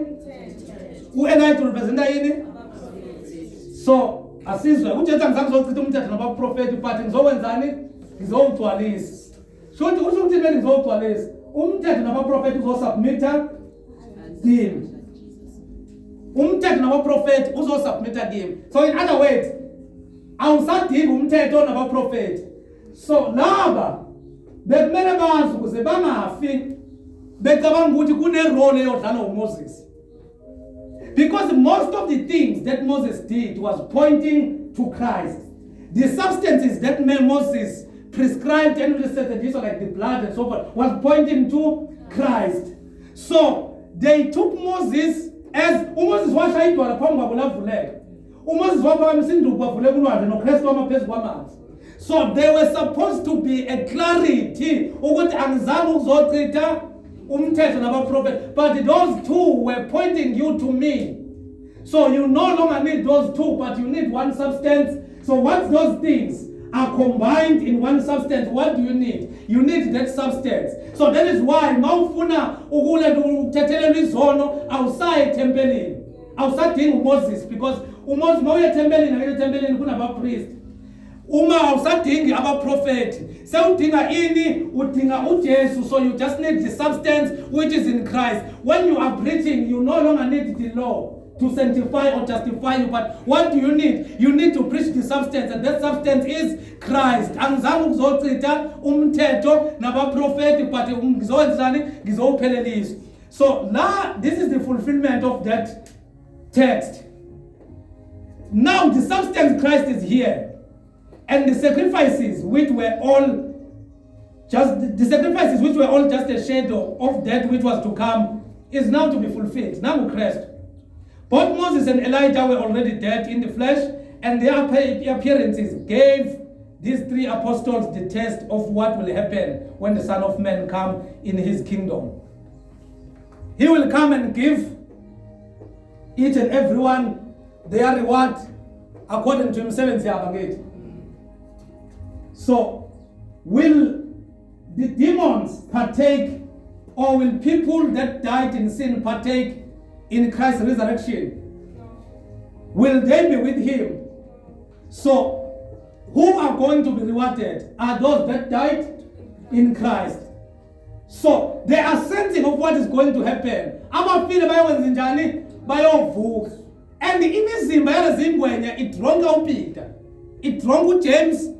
uElijah representa ini. So asizwe uJesu angizange ukuzochitha umthetho nabaprofeti but ngizowenzani ngizowugcwalisa. Shothi usho ukuthi mina ngizowugcwalisa umthetho nabaprofeti uzosubmita him. Umthetho nabaprofeti uzosubmita him. So in other words, awusadingi umthetho nabaprofeti. So laba bekumele bazi ukuze bangafi becabanga ukuthi kune role eyodlala uMoses. Because most of the things that Moses did was pointing to Christ. The substances that Moses prescribed and listed, like the blood and so forth, was pointing to Christ. So they took Moses as Moses washayidwa lapha ngabulavuleka. Moses waphakamisa induku bavuleka ulwandle noKristu wamaphezu kwamanzi. So they were supposed to be a clarity ukuthi angizange ukuzochitha umthetho nabaprofeti, but those two were pointing you to me. So you no longer need those two, but you need one substance. So once those things are combined in one substance, what do you need? You need that substance. So that is why mawufuna ukuthethelelwa izono awusaye tempelini. Awusadingi uMoses because uMoses mawuye tempelini ngeke tempelini kunabapriest. Uma awusadingi abaprofeti. Sewudinga ini udinga uJesu, so you just need the substance which is in Christ. When you are preaching, you no longer need the law. to sanctify or justify you, but what do you need? You need to preach the substance, and that substance is Christ. Angizange ukuzochitha umthetho nabaprofeti, but ngizowenzani? Ngizowuphelelisa. So now this is the fulfillment of that text. Now the substance Christ is here, and the sacrifices which were all just a shadow of that which was to come is now to be fulfilled. Now Christ. Both Moses and Elijah were already dead in the flesh, and their appearances gave these three apostles the taste of what will happen when the Son of Man comes in his kingdom. He will come and give each and everyone their reward according to himself. So, will the demons partake, or will people that died in sin partake in Christ's resurrection? Will they be with him? So, who are going to be rewarded are those that died in Christ. So, they are sensing of what is going to happen. And imizimba yalezingwenya idronka uPeter, idronka uJames,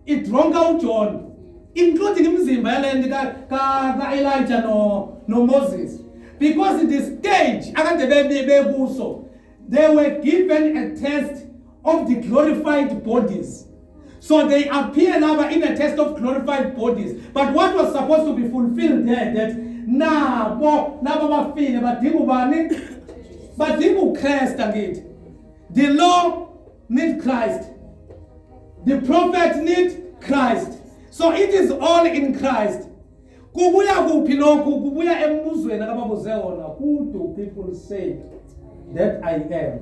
idronka uJohn, including imizimba yalento ka Elijah no Moses. Because in the stage they were given a test of the glorified bodies. So they appear now in a test of glorified bodies. But what was supposed to be fulfilled there, that but Christ again. The law needs Christ. The prophet needs Christ. So it is all in Christ. Who do people say that I am?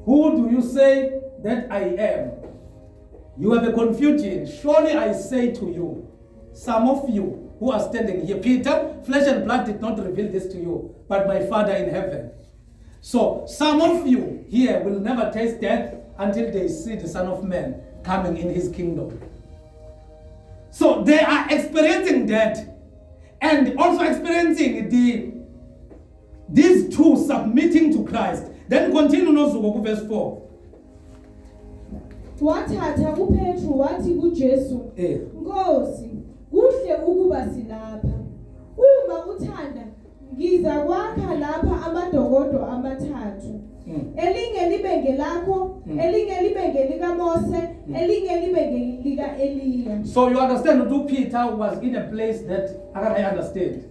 Who do you say that I am? You have a confusion. Surely I say to you, some of you who are standing here, Peter, flesh and blood did not reveal this to you, but my Father in heaven. So some of you here will never taste death until they see the Son of Man coming in his kingdom. So they are experiencing that, and also experiencing these two submitting to Christ. Then continue nozuko verse 4. Wathatha uPetru wathi kuJesu, Nkosi, kuhle ukuba silapha. Uma uthanda, ngiza kwakha lapha amadokodo amathathu. Elinye libe ngelakho, elinye libe ngelikaMose, elinye libe ngelika Eliya. So you understand that Peter was in a place that I understand.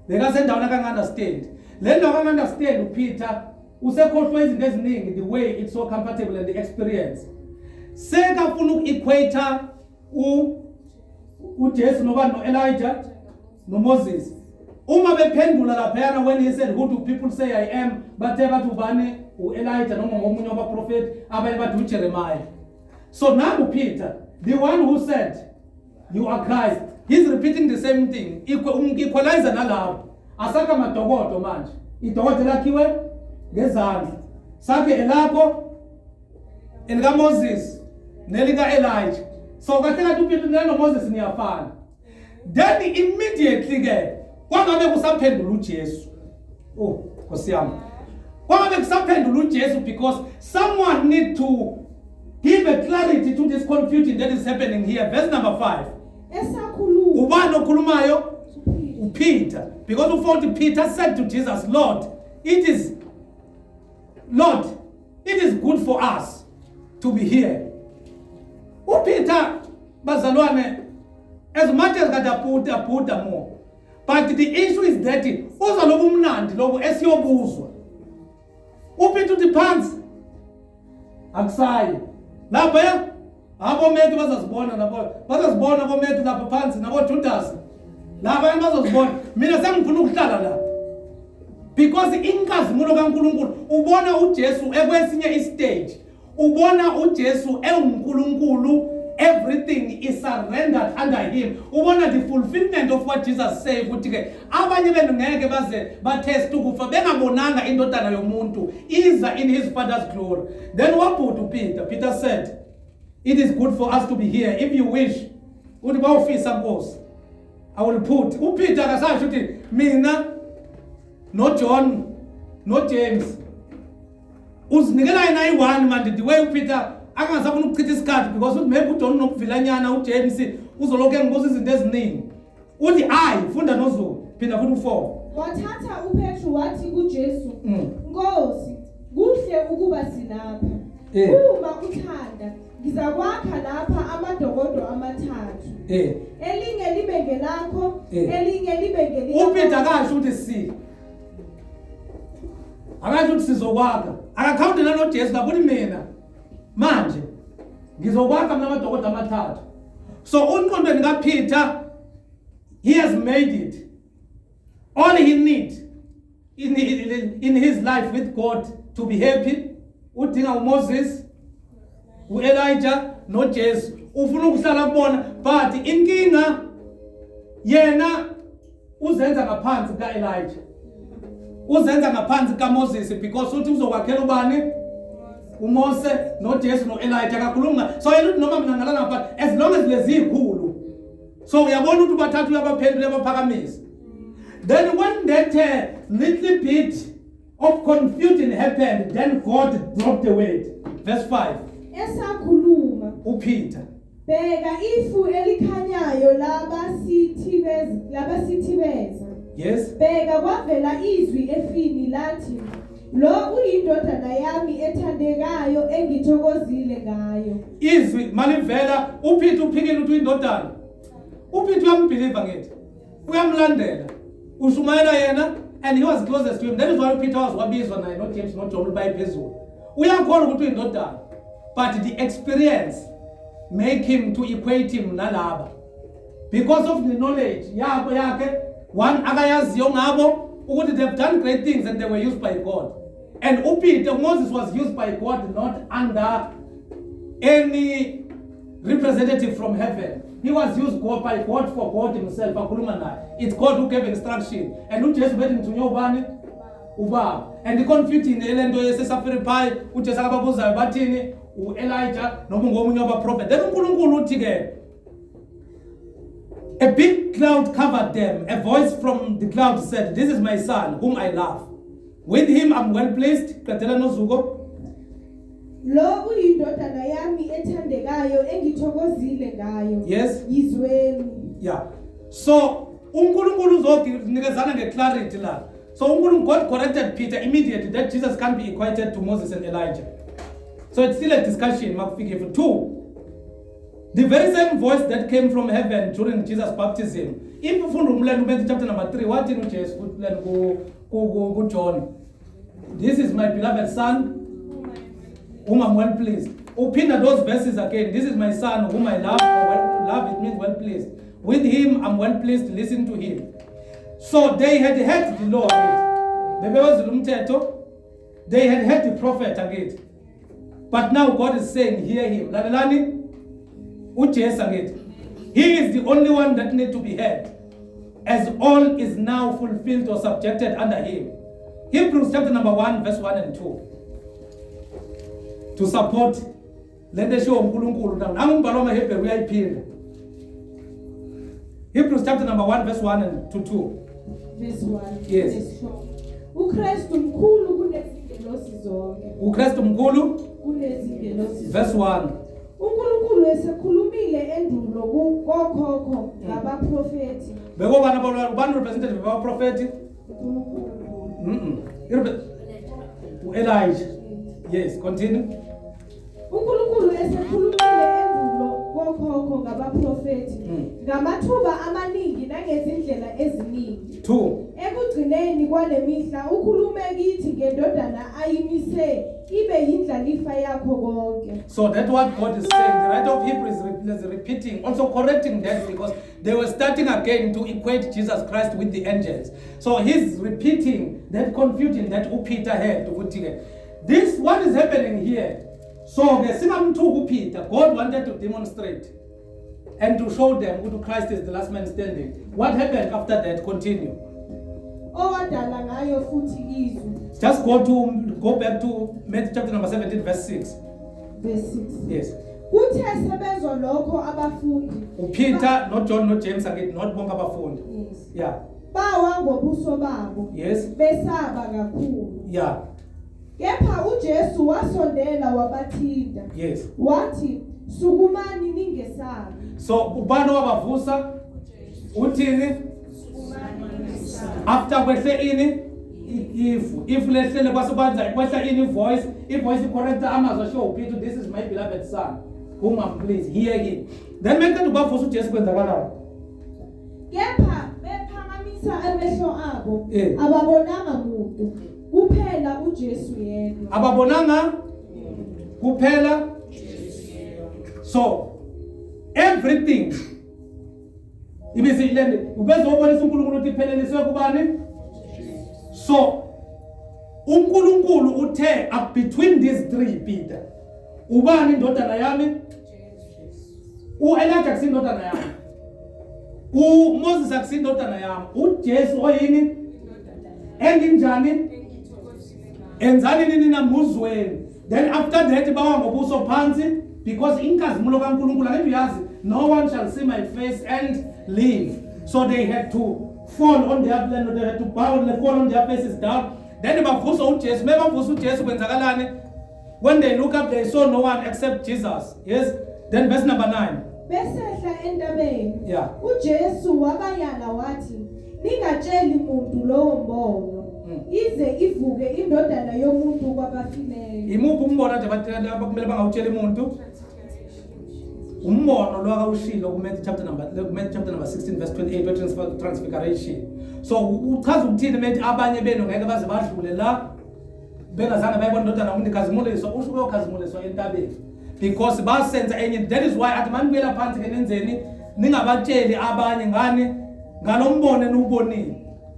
Bekasendaweni akangaunderstand. Le nto akangaunderstand uPeter usekhohlwe izinto eziningi, the way it's so comfortable and the experience. Sekafuna uku-equator uJesu no Elijah no Moses. Uma bephendula laphayana when he said, who do people say I am? Bathe bathi ubani uElijah noma ngomunye wabaprofeti, abanye bathi uJeremiah. So now Peter, the one who said you are Christ, he's repeating the same thing. Equalizer nalapho. Asaka madokodo manje. Idokodo lakhiwe ngezandla. Sakhe elakho elika Moses nelika Elijah. So katheka uPeter no Moses niyafana. Then immediately ke kwangabe kusaphendula uJesu. Oh, Nkosi yami. Kwangabe kusaphendula uJesu because someone need to give a clarity to this confusion that is happening here. Verse number 5. Ubani okhulumayo? Peter. Because of what Peter said to Jesus, Lord, it is good for us to be here. Peter, bazalwane, as much as Gadaputa more. But the issue is that uzalobu mnandi lobu esiyobuzwa. Upeter the pants. Akusayi. Lapha abomethu bazazibona abomethu lapha phansi nabo Judas. Lapha bazazibona. Mina sengifuna ukuhlala la. Because inkazimulo kaNkulunkulu ubona uJesu ekwesinye istage. Ubona uJesu enguNkulunkulu. Everything is surrendered under him. Ubona the fulfillment of what Jesus said. Abanye benu ngeke baze batest ukufa bengabonanga indodana yomuntu iza in his Father's glory. Then what put Peter? Peter said, it is good for us to be here. If you wish, I will put. Peter akasasho uthi mina no John no James uzinikela yena i-1 manje the way uPeter angasafuna ukuchitha isikhathi because uthi maybe uJohn nokuvilanyana uJames uzoloku engibuza izinto eziningi uthi funda noZulu phinda futhi u4 wathatha uPetru wathi kuJesu Nkosi kuhle ukuba silapha uma uthanda ngizakwakha lapha amadokodo amathathu elinye libe ngelakho elinye libe ngelakho uPeter akasho ukuthi si akasho ukuthi sizokwakha akakhawuntela noJesu kabuthi mina manje ngizokwakha mina amadokodo amathathu so unqondweni kaPeter he has made it all he needs in his life with God to be happy udinga uMoses uElijah noJesu ufuna ukuhlala kubona but inkinga yena uzenza ngaphansi kaElijah uzenza ngaphansi kaMoses because uthi uzokwakhela ubani uMose noJesu noElijah akakhuluma so yena uthi noma mina ngalana but as long as lezi ikhulu so uyabona ukuthi bathathu uyabaphendula baphakamisa then when that little bit of confusion happened then God dropped the word verse 5 esakhuluma uPeter bheka ifu elikhanyayo labasithibeza yes bheka kwavela izwi efini lathi lo uyindodana yami ethandekayo engithokozile ngayo izwi malivela uPeter uphikile ukuthi uyindodana uPeter uyambelieve ngithi uyamlandela ushumayela yena and he was closest to him that is why Peter was wabizwa naye no James no John bayiphezulu uyakholwa ukuthi uyindodana but the experience make him to equate him nalaba because of the knowledge yabo yakhe one akayaziyo ngabo ukuthi they've done great things and they were used by God and uPeter Moses was used by God not under any representative from heaven he was used by God for God himself akhuluma naye it's God who gave instruction and uJesu bethi ngithunywe ubani ubaba and the confusion elento yesesafiriphai uJesu akababuzayo bathini uElijah noma ngomunye wabaprophet then uNkulunkulu uthi ke a big cloud covered them a voice from the cloud said this is my son whom I love with him I'm well pleased qedela nozuko lo uyindodana yami ethandekayo engithokozile ngayo yes yizweni yeah so uNkulunkulu uzonikezana ngeclarity la so uNkulunkulu God corrected Peter immediately that Jesus can't be equated to Moses and Elijah so it's still a discussion makufike for 2 the very same voice that came from heaven during Jesus baptism if ufunda umlando uMatthew chapter number 3 wathi uJesu ku John this is my beloved son whom I'm well pleased uphinda those verses again this is my son whom I love love it means well pleased with him I'm well pleased listen to him so they had heard the law bebewazile umthetho they had heard the prophet again but now God is saying hear him lalelani uJesu again he is the only one that need to be heard as all is now fulfilled or subjected under him Hebrews chapter number 1 verse 1 and 2 to support lento show uNkulunkulu nami umbhalo wamaHebrew uyayiphinda Hebrews chapter number 1 verse 1 and to 2 verse 1 yes uKristu mkhulu kunezingelosi zonke uKristu mkhulu kunezingelosi verse 1 uNkulunkulu esekhulumile endulo kokhokho ngabaprofeti beko bana representative babaprofeti Elijah yes continue uNkulunkulu esekhulumile endulo kokhokho ngabaprofeti ngamathuba amaningi nangezindlela eziningi 2 ekugcineni kwalemihla ukhulume kithi ngendodana ayimise ibe yindlalifa yakho konke so that what God is saying the writer of Hebrews is repeating also correcting that because they were starting again to equate Jesus Christ with the angels so he's repeating that confusion that Peter had ukuthi this what is happening here so ngesingamthuku Peter God wanted to demonstrate and to show them who Christ is the last man standing what happened after that continue owadala ngayo futhi izwi just go back to Matthew chapter number 17 verse 6 verse 6 yes kuthe sebezwa lokho abafundi uPeter no John no James again not bonke abafundi yes yeah bawa ngobuso babo yes besaba kakhulu yeah Kepha uJesu wasondela wabathinta. Yes. Wathi, "Sukumani ningesabi." So ubani wabavusa? Uthini? After kwehle ini? If lehlele kwasekwenza kwehla ini voice, ivoice correcta amazwa show Peter, this is my beloved son, whom I'm pleased, hear him. Then mekade ubavusa uJesu kwenzakalayo. Kepha bephakamisa amehlo abo, Eh. ababonanga muntu, kuphela uJesu yedwa. Ababonanga kuphela. So everything ibizilende ubezobonisa uNkulunkulu uthi pheleliswe kubani? So uNkulunkulu uthe up between these three Peter. Ubani indodana yami? uElijah kusindodana yami. uMoses akusindodana yami. uJesu oyini? Enginjani? Enzani nini namuzweni. Then after that bawa ngobuso phansi because inkazimulo kaNkulunkulu akekho yazi, no one shall see my face and live. So they had to fall on their land, they had to bow and fall on their faces down. Then bavusa uJesu, bavusa uJesu kwenzakalani? When they look up they saw no one except Jesus. Yes. Then verse number 9. Besehla entabeni. Yeah. uJesu wabayala wathi, "Ningatsheli muntu lowo mbono, ize ivuke indodana yomuntu kwabafileyo." Imuphi umbono ade abakumele bangawutshela umuntu? Umbono lo akawushilo ku Matthew chapter number 16 verse 28 we transfiguration. So uchaza ukuthini methi abanye benu ngeke baze badlule la bengazange bayibona indodana yomuntu ikhazimuliswa, usho uyokhazimuliswa entabeni. Because basenza enye, that is why athi manibuyela phansi ke nenzeni ningabatsheli abanye ngani ngalombono enubonile.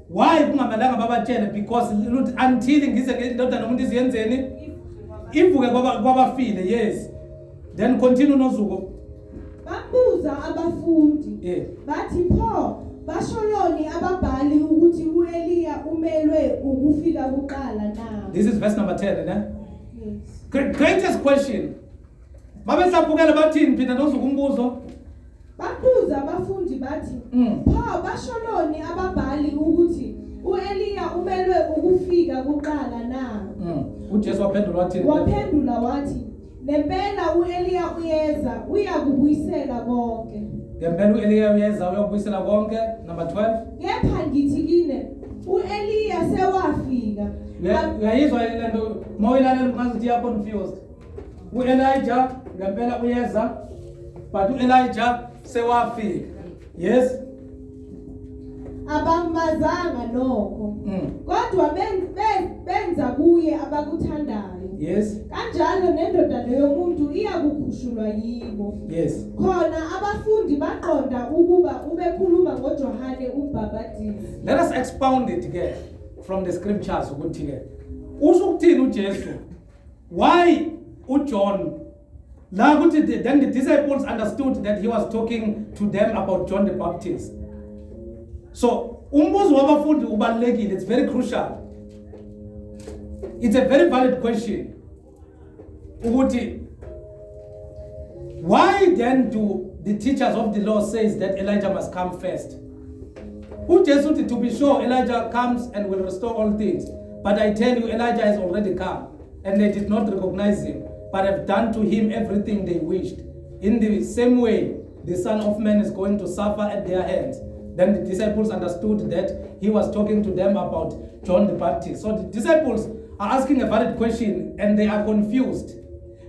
Why kungamelanga babatshele? Because until ngize ke indodana yomuntu iziyenzeni ivuke kwabafile. Yes. Then continue nozuko. Babuza abafundi, bathi, "Pho basholoni ababhali ukuthi uEliya umelwe ukufika kuqala na?" This is verse number 10, ne? Yes. Greatest question. Babesaphukela bathini Peter nozuko umbuzo? Babuza abafundi bathi, "Pho basholoni ababhali ukuthi uEliya umelwe ukufika kuqala na?" uJesu waphendula wathini? Waphendula wathi, "Nempela uEliya uyeza, uyakubuyisela konke." Ngempela uEliya uyeza uyakubuyisela konke. Number 12. Kepha ngithi kini, uEliya sewafika. Uyayizwa lento moyilalela ungazi uya confused. uElijah ngempela uyeza but uElijah sewafika. Yes. Abamazanga nokho. Kodwa benza kuye abakuthandayo. Yes. Kanjalo nendodana yomuntu iyakukhushulwa yibo. Yes. Khona abafundi baqonda ukuba ubekhuluma ngoJohane uMbhapatisi. Let us expound it again from the scriptures ukuthi ke usho ukuthini uJesu? Why uJohn? La ukuthi then the disciples understood that he was talking to them about John the Baptist. So umbuzo wabafundi ubalulekile, it's very crucial. It's a very valid question. Ukuthi why then do the teachers of the law says that Elijah must come first? uJesu, to be sure Elijah comes and will restore all things, but I tell you Elijah has already come and they did not recognize him, but have done to him everything they wished. In the same way the Son of Man is going to suffer at their hands. Then the disciples understood that he was talking to them about John the Baptist. So the disciples are asking a valid question and they are confused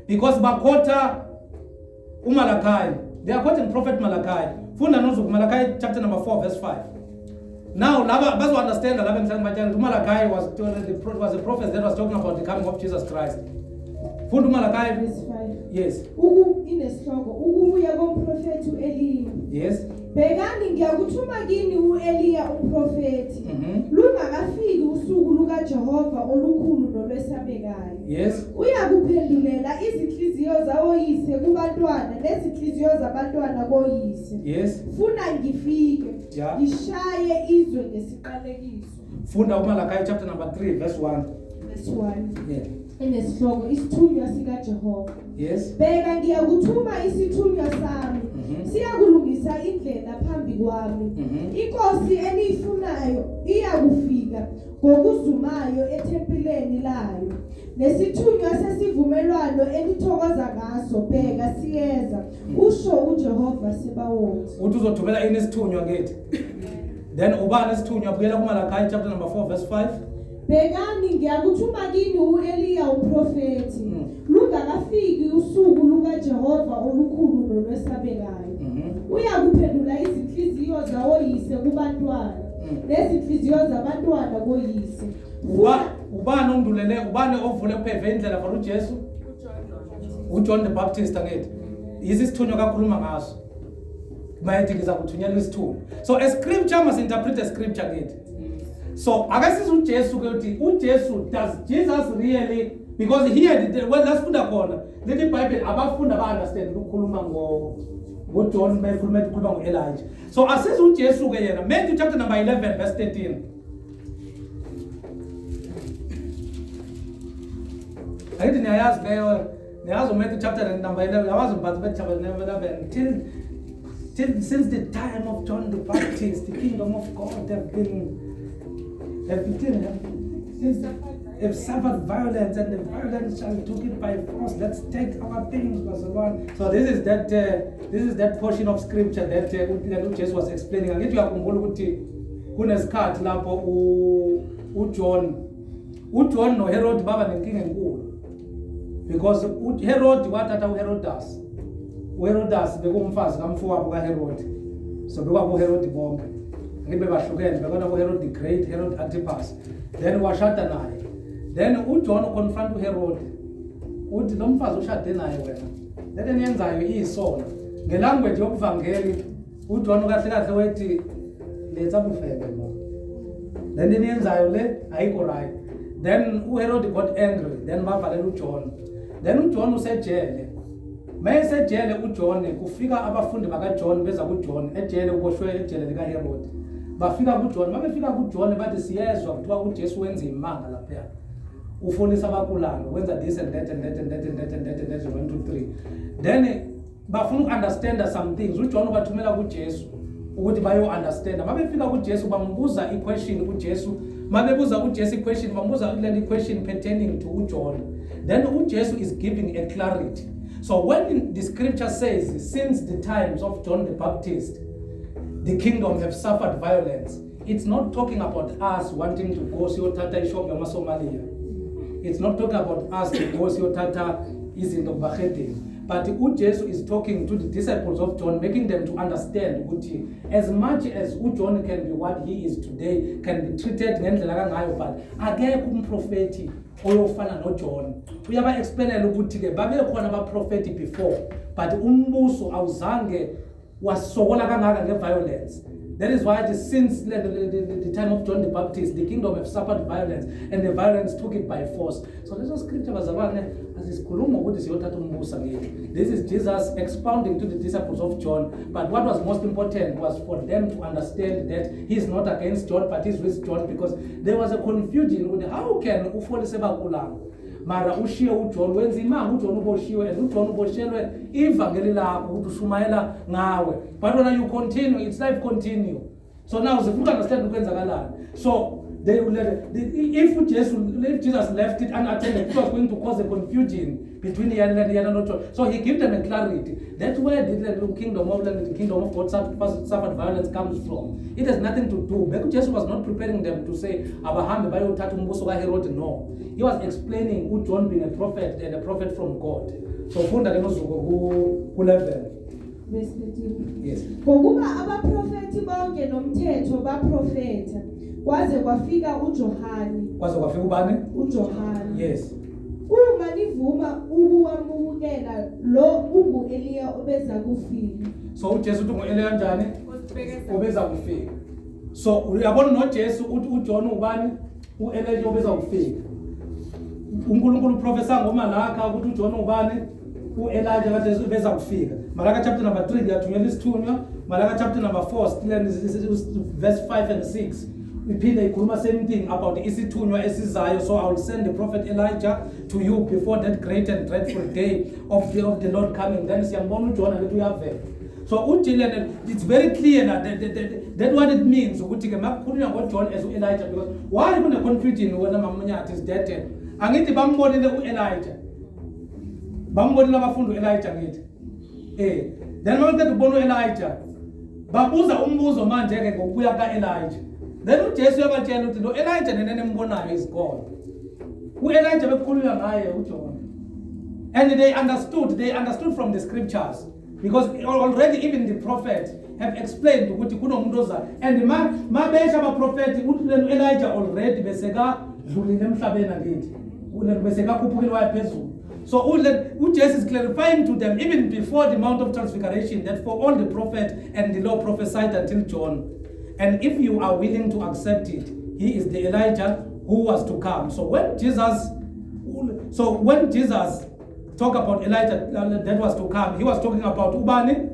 because bakota uMalachi, they are quoting prophet Malachi. Funda nozuku Malachi chapter number 4 verse 5. Now laba bazo understand that Malachi was a prophet that was talking about the coming of Jesus Christ. Funda Malachi Verse 5. Yes. Inesihloko ukubuya komprofeti uEliya. Yes. Bekani ngiyakuthuma kini uEliya umprofeti. Lungakafiki usuku lukaJehova olukhulu nolwesabekayo. Yes. Uyakuphendulela izinhliziyo zawoyise kubantwana nezinhliziyo zabantwana koyise. Yes. Funa ngifike. Yeah. Ngishaye izwe ngesiqalekiso. Funda uMalachi chapter number 3 verse 1. Verse 1. Yeah. Inesihloko isithunywa sikaJehova. Yes. Beka ngiyakuthuma isithunywa sami. Siyakulungisa indlela phambi kwami. Inkosi eniyifunayo iyakufika ngokuzumayo ethempeleni layo. Nesithunywa sesivumelwano elithokoza ngaso bheka siyeza usho uJehova Sebawothi. Uthi uzothumela ini isithunywa ngithi. Then ubani isithunywa buyela kuMalaki chapter number 4 verse 5. Bekani ngiyakuthuma kini uEliya uprofeti. Lungakafiki usuku lukaJehova olukhulu nolwesabekayo. Uyakuphendula izinhliziyo zawoyise kubantwana nezinhliziyo zabantwana koyise. Ubani undulele ubani ovule upheve indlela for uJesu? uJohn the Baptist angithi. Yisi isithunywa kakhuluma ngaso. Mayithi ngizakuthunyela isithunywa. So a scripture must interpret a scripture ngithi. So akasiza uJesu ukuthi uJesu, does Jesus really, because here well lasifunda khona lethi iBhayibheli abafunda ba understand ukukhuluma ngoJohn bekhuluma ngoElijah. So asiza uJesu ke yena Matthew chapter number 11 verse 13. Ayithi niyayazi leyo niyazi Matthew chapter number 11 yawazi but chapter number 11 till since the time of John the Baptist the kingdom of God have suffered violence and the violence shall took it by force. Let's take our things, verse 1. So this is that portion of scripture that Jesus was explaining. Angithi uyakhumbula ukuthi kunesikhathi lapho uJohn noHerod baba nenkinga enkulu. Because Herod wathatha uHerodas. uHerodas bekumfazi kamfowabo kaHerod. So bekwabo uHerod bonke. Ngibe bahlukene bekona uHerod the Great, Herod Antipas. Then washada naye. Then uJohn confront uHerod. Uthi lo mfazi ushade naye wena. Lento niyenzayo iyisono. Ngelanguage yokuvangeli uJohn kahle kahle wethi letha bufebe lo. Lento niyenzayo le ayikho right. Then uHerod got angry. Then bavalela uJohn. Then uJohn usejele. Mayesejele uJohn kufika abafundi bakaJohn beza kuJohn ejele uboshwe ejele lika Herod. Bafika kuJohn, mabefika kuJohn bathi siyezwa kuthiwa uJesu wenza imanga lapha. Ufonisa abakulana, wenza this and that and that and that and that and that and that 1 2 3. Then bafuna understand some things. uJohn ubathumela kuJesu ukuthi bayo understand. Mabefika kuJesu bambuza iquestion kuJesu. Mabebuza uJesu iquestion, bambuza ile question pertaining to uJohn. Then uJesu is giving a clarity. So when the scripture says since the times of John the Baptist the kingdom have suffered violence, it's not talking about us wanting to go see Tata shop yama Somalia. It's not talking about us to go see Tata is in the Bahedin. But uJesu is talking to the disciples of John, making them to understand ukuthi as much as uJohn can be what he is today, can be treated ngendlela kangayo, but akekho umprofeti oyofana noJohn. Uyaba explainela ukuthi ke babe khona abaprofeti before, but umbuso awuzange wasokola kangaka ngeviolence. That is why since the time of John the Baptist, the kingdom have suffered violence, and the violence took it by force. So this is scripture bazalwane azisikhuluma ukuthi siyothatha umbuso ngithi. This is Jesus expounding to the disciples of John, but what was most important was for them to understand that he is not against John, but he's with John, because there was a confusion with how can ufolise bakulanga mara ushiye uJohn wenza imanga uJohn uboshiwe and uJohn uboshelwe ivangeli lakho ukuthi ushumayela ngawe, but when you continue its life continue. So now zifuka understand ukwenzakalani. So they will if Jesus left it unattended, it was going to cause a confusion between the and John. So he gave them a clarity. That's where the kingdom of God suffered violence comes from. It has nothing to do. Jesus was not preparing them to say Abraham bayothatha umbuso kaHerod. No, he was explaining who John being a prophet and a prophet from God. So funda lemozuko ku level. Verse 13. Yes. Ngokuba abaprofeti bonke nomthetho baprofeta kwaze kwafika uJohani. Kwaze kwafika ubani? uJohani. Yes. Uma nivuma ukuwamukela lo unguEliya obeza kufika. So uJesu uthi nguEliya kanjani? Obeza kufika. So uyabona noJesu uthi uJohn ubani? uEliya obeza kufika. uNkulunkulu uprofesa ngoMalaka ukuthi uJohn ubani? uElijah kade ubeza kufika. Malaka chapter number 3 ngiyathunyela isithunywa. Malaka chapter number 4 still verse 5 and 6. Iphinde ikhuluma same thing about isithunywa esizayo. So I will send the prophet Elijah to you before that great and dreadful day of the Lord coming. Then siyambona uJohn lethi uyavela. So uJilene, it's very clear that what it means ukuthi ke makukhulunywa ngoJohn as uElijah, because why kune confusion wena mamunyathi is that angithi bambonile uElijah, bambonile abafundi uElijah ngithi then mawuqeda ukubona uElijah babuza umbuzo manje ke ngokubuya kaElijah. Then uJesu yabatshela ukuthi lo Elijah nenene embonayo is God. uElijah bekhuluma ngaye uJohn, and they understood from the scriptures, because already even the prophets have explained ukuthi kunomuntu ozayo, and mabesha abaprofeti uthi lenu Elijah already beseka dlulile emhlabeni ngithi ulenu beseka khuphukile waya phezulu. So uJesu is clarifying to them even before the Mount of Transfiguration that for all the prophets and the law prophesied until John, and if you are willing to accept it, he is the Elijah who was to come. So when Jesus talked about Elijah that was to come, he was talking about Ngubane.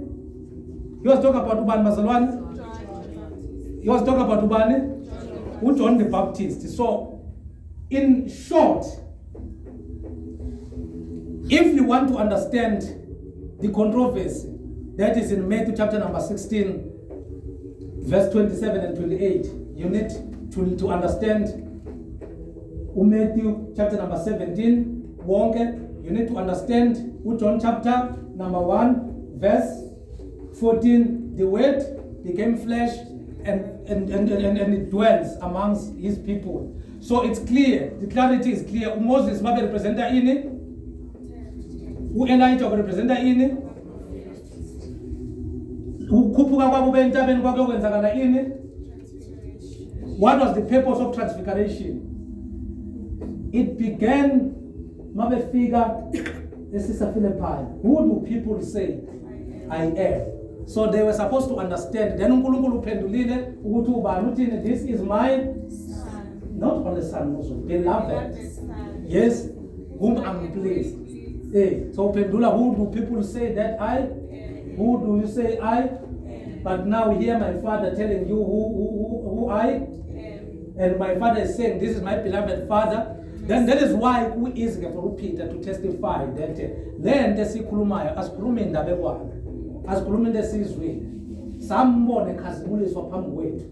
He was talking about Ngubane Mazalwane. He was talking about Ngubane, John the Baptist. So in short, if you want to understand the controversy that is in Matthew chapter number 16, verse 27 and 28, you need to understand Matthew chapter number 17, you need to understand John chapter number 1, verse 14, the word became flesh and it dwells amongst his people. So it's clear, the clarity is clear. Moses mabe representa ini, uElijah representa ini, ukukhuphuka kwabo bentabeni kwake okwenzakala ini. What was the purpose of transfiguration? It began mabefika esisa Philippi. Who do people say I am? So they were supposed to understand. Then uNkulunkulu uphendulile ukuthi ubani uthini, this is my son. Not only son, also beloved. Yes, whom I'm pleased. So uphendula, who do people say that I? Who do you say I? But now hear my father telling you who I? And my father is saying, this is my beloved father. Then that is why who is for Peter to testify that then the sikhulumayo asikhulume indaba ekwana, asikhulume into esizwini, sambone khazimuliswa phambi kwethu,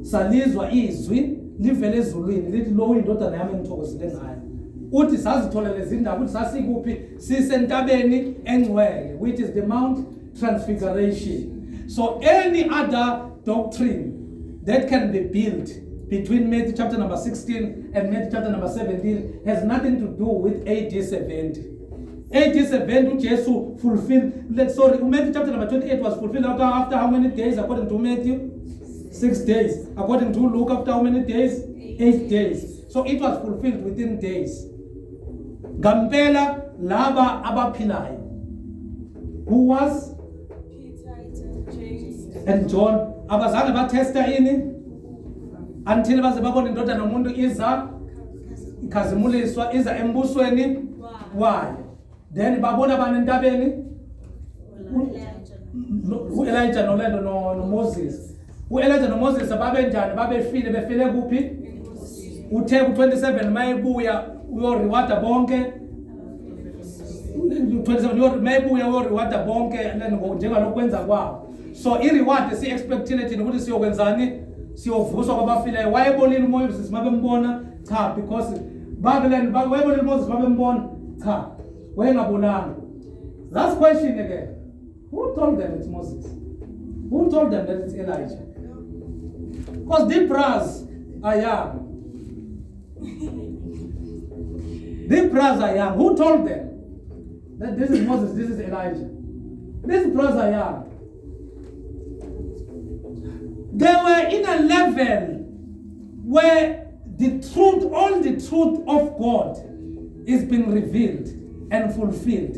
salizwa izwi livele ezulwini lithi lo indodana yami engithokozile ngayo. Uthi sazithola lezi ndaba uthi sasikuphi, sisentabeni engcwele, which is the Mount Transfiguration. So any other doctrine that can be built between Matthew chapter number 16 and Matthew chapter number 17 has nothing to do with AD 70. AD 70 Jesus fulfilled, Matthew chapter number 28 was fulfilled after how many days according to Matthew? 6 days. According to Luke, after how many days? 8 days. So it was fulfilled within days. Gampela laba abaphilayo, who was Peter, James, and John, abazange batesta ini until baze babona indodana yomuntu iza ikhazimuliswa iza embusweni wayo. Then babona bani entabeni uElijah no Moses. uElijah no Moses babenjani, befile kuphi? Uthe ku27 mayebuya uyoriwada bonke, 27 mayebuya uyoriwada bonke njengalokwenza kwabo. So ireward si-expectile thina ukuthi siyokwenzani, siyovuswa kwabafileyo. Wayebonile uMoses mabembona? Cha, because wayebonile uMoses mabembona? Cha, wayengabonanga. Last question again. Who told them it's Moses? Who told them that it's Elijah? Because the brass are young. The brass are young. Who told them that this is Moses, this is Elijah? These brass are young. They were in a level where the truth, all the truth of God is being revealed and fulfilled.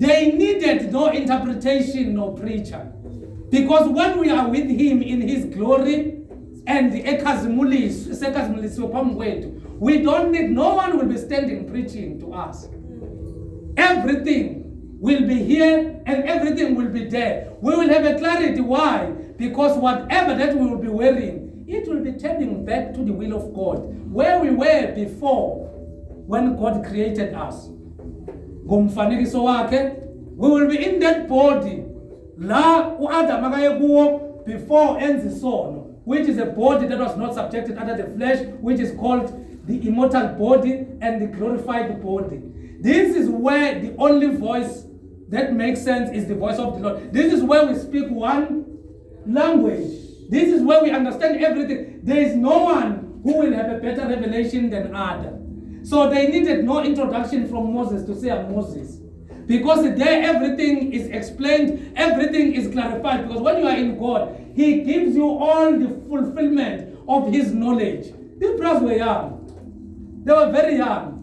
They needed no interpretation, no preacher. Because when we are with him in his glory and the we don't need, no one will be standing preaching to us. Everything will be here and everything will be there. We will have a clarity. Why? Because whatever that we will be wearing, it will be turning back to the will of God, where we were before when God created us. Ngomfanekiso wakhe, we will be in that body la uAdam akaye kuwo before enza isono, which is a body that was not subjected under the flesh, which is called the immortal body and the glorified body. This is where the only voice that makes sense is the voice of the Lord. This is where we speak one language. This is where we understand everything. There is no one who will have a better revelation than Adam. So they needed no introduction from Moses to say I'm Moses. Because there everything is explained, everything is clarified. Because when you are in God, He gives you all the fulfillment of His knowledge. These brothers were young. They were very young.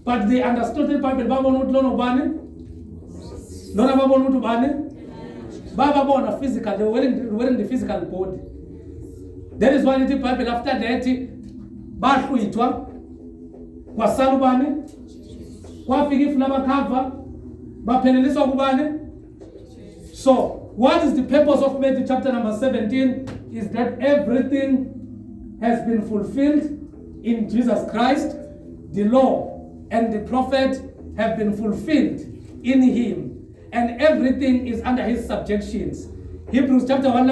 But they understood the Bible. Baba physical, they were wearing the physical body. That is why the Bible after that, bahluitwa, kwasalubane, kwafika ifuna bakava, bapheneliswa kubane. So, what is the purpose of Matthew chapter number 17? Is that everything has been fulfilled in Jesus Christ. The law and the prophet have been fulfilled in Him. And everything is under His subjections. Hebrews chapter 1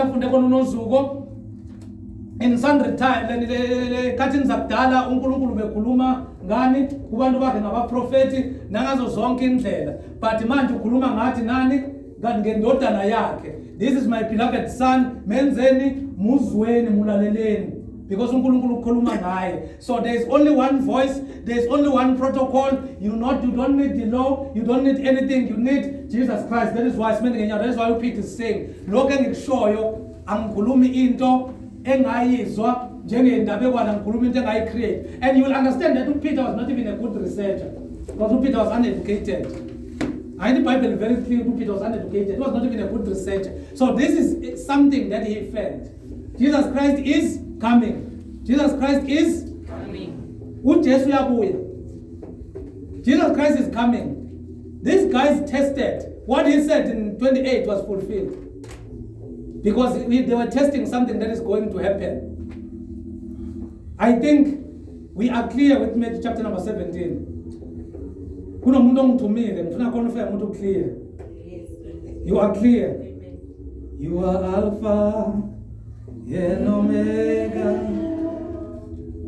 in sundry times, kathini zakudala uNkulunkulu bekhuluma ngani kubantu bakhe ngabaprofeti nangazo zonke indlela. But manje ukhuluma ngathi nani? Ngendodana yakhe. This is my beloved son, menzeni muzweni mulaleleni. Because uNkulunkulu ukhuluma ngaye. So there is only one voice, there is only one protocol. You don't need the law, you don't need anything, you need Jesus Christ. That is why that is why Peter is saying, lokho engikushoyo angikhulumi into engayizwa njengendaba ekwana ngikhuluma into engayicreate. And you will understand that Peter was not even a good researcher. Because Peter was uneducated. I think the Bible is very clear Peter was uneducated. He was not even a good researcher. So this is something that he felt. Jesus Christ is coming. Jesus Christ is coming. Jesus Christ is coming. These guys tested. What he said in 28 was fulfilled. Because they were testing something that is going to happen. I think we are clear with Matthew chapter number 17. Clear. You are clear. You are Alpha and Omega.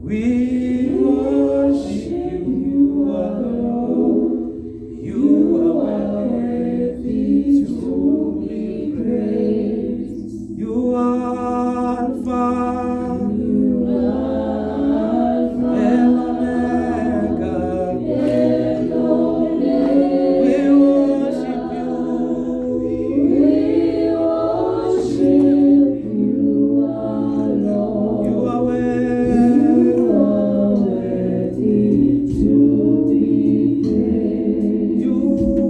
We worship you alone. You are worthy to be praised. You are Alpha and Omega. We worship you. You are worthy to be praised. You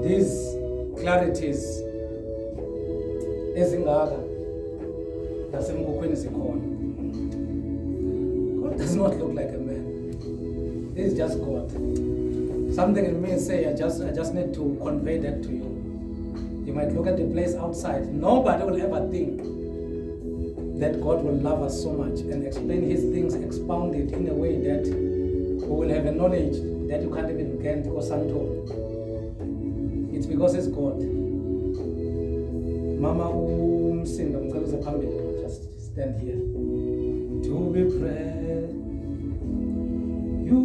These clarities ezingaka nasemkhukhwini zikhona. God does not look like a man. This is just God. Something in me say I just need to convey that to you. You might look at the place outside. Nobody will ever think that God will love us so much and explain His things, expound it in a way that we will have a knowledge that you can't even get because it's because it's God. Mama umsinga mcela phambili, just stand here. To be praised. You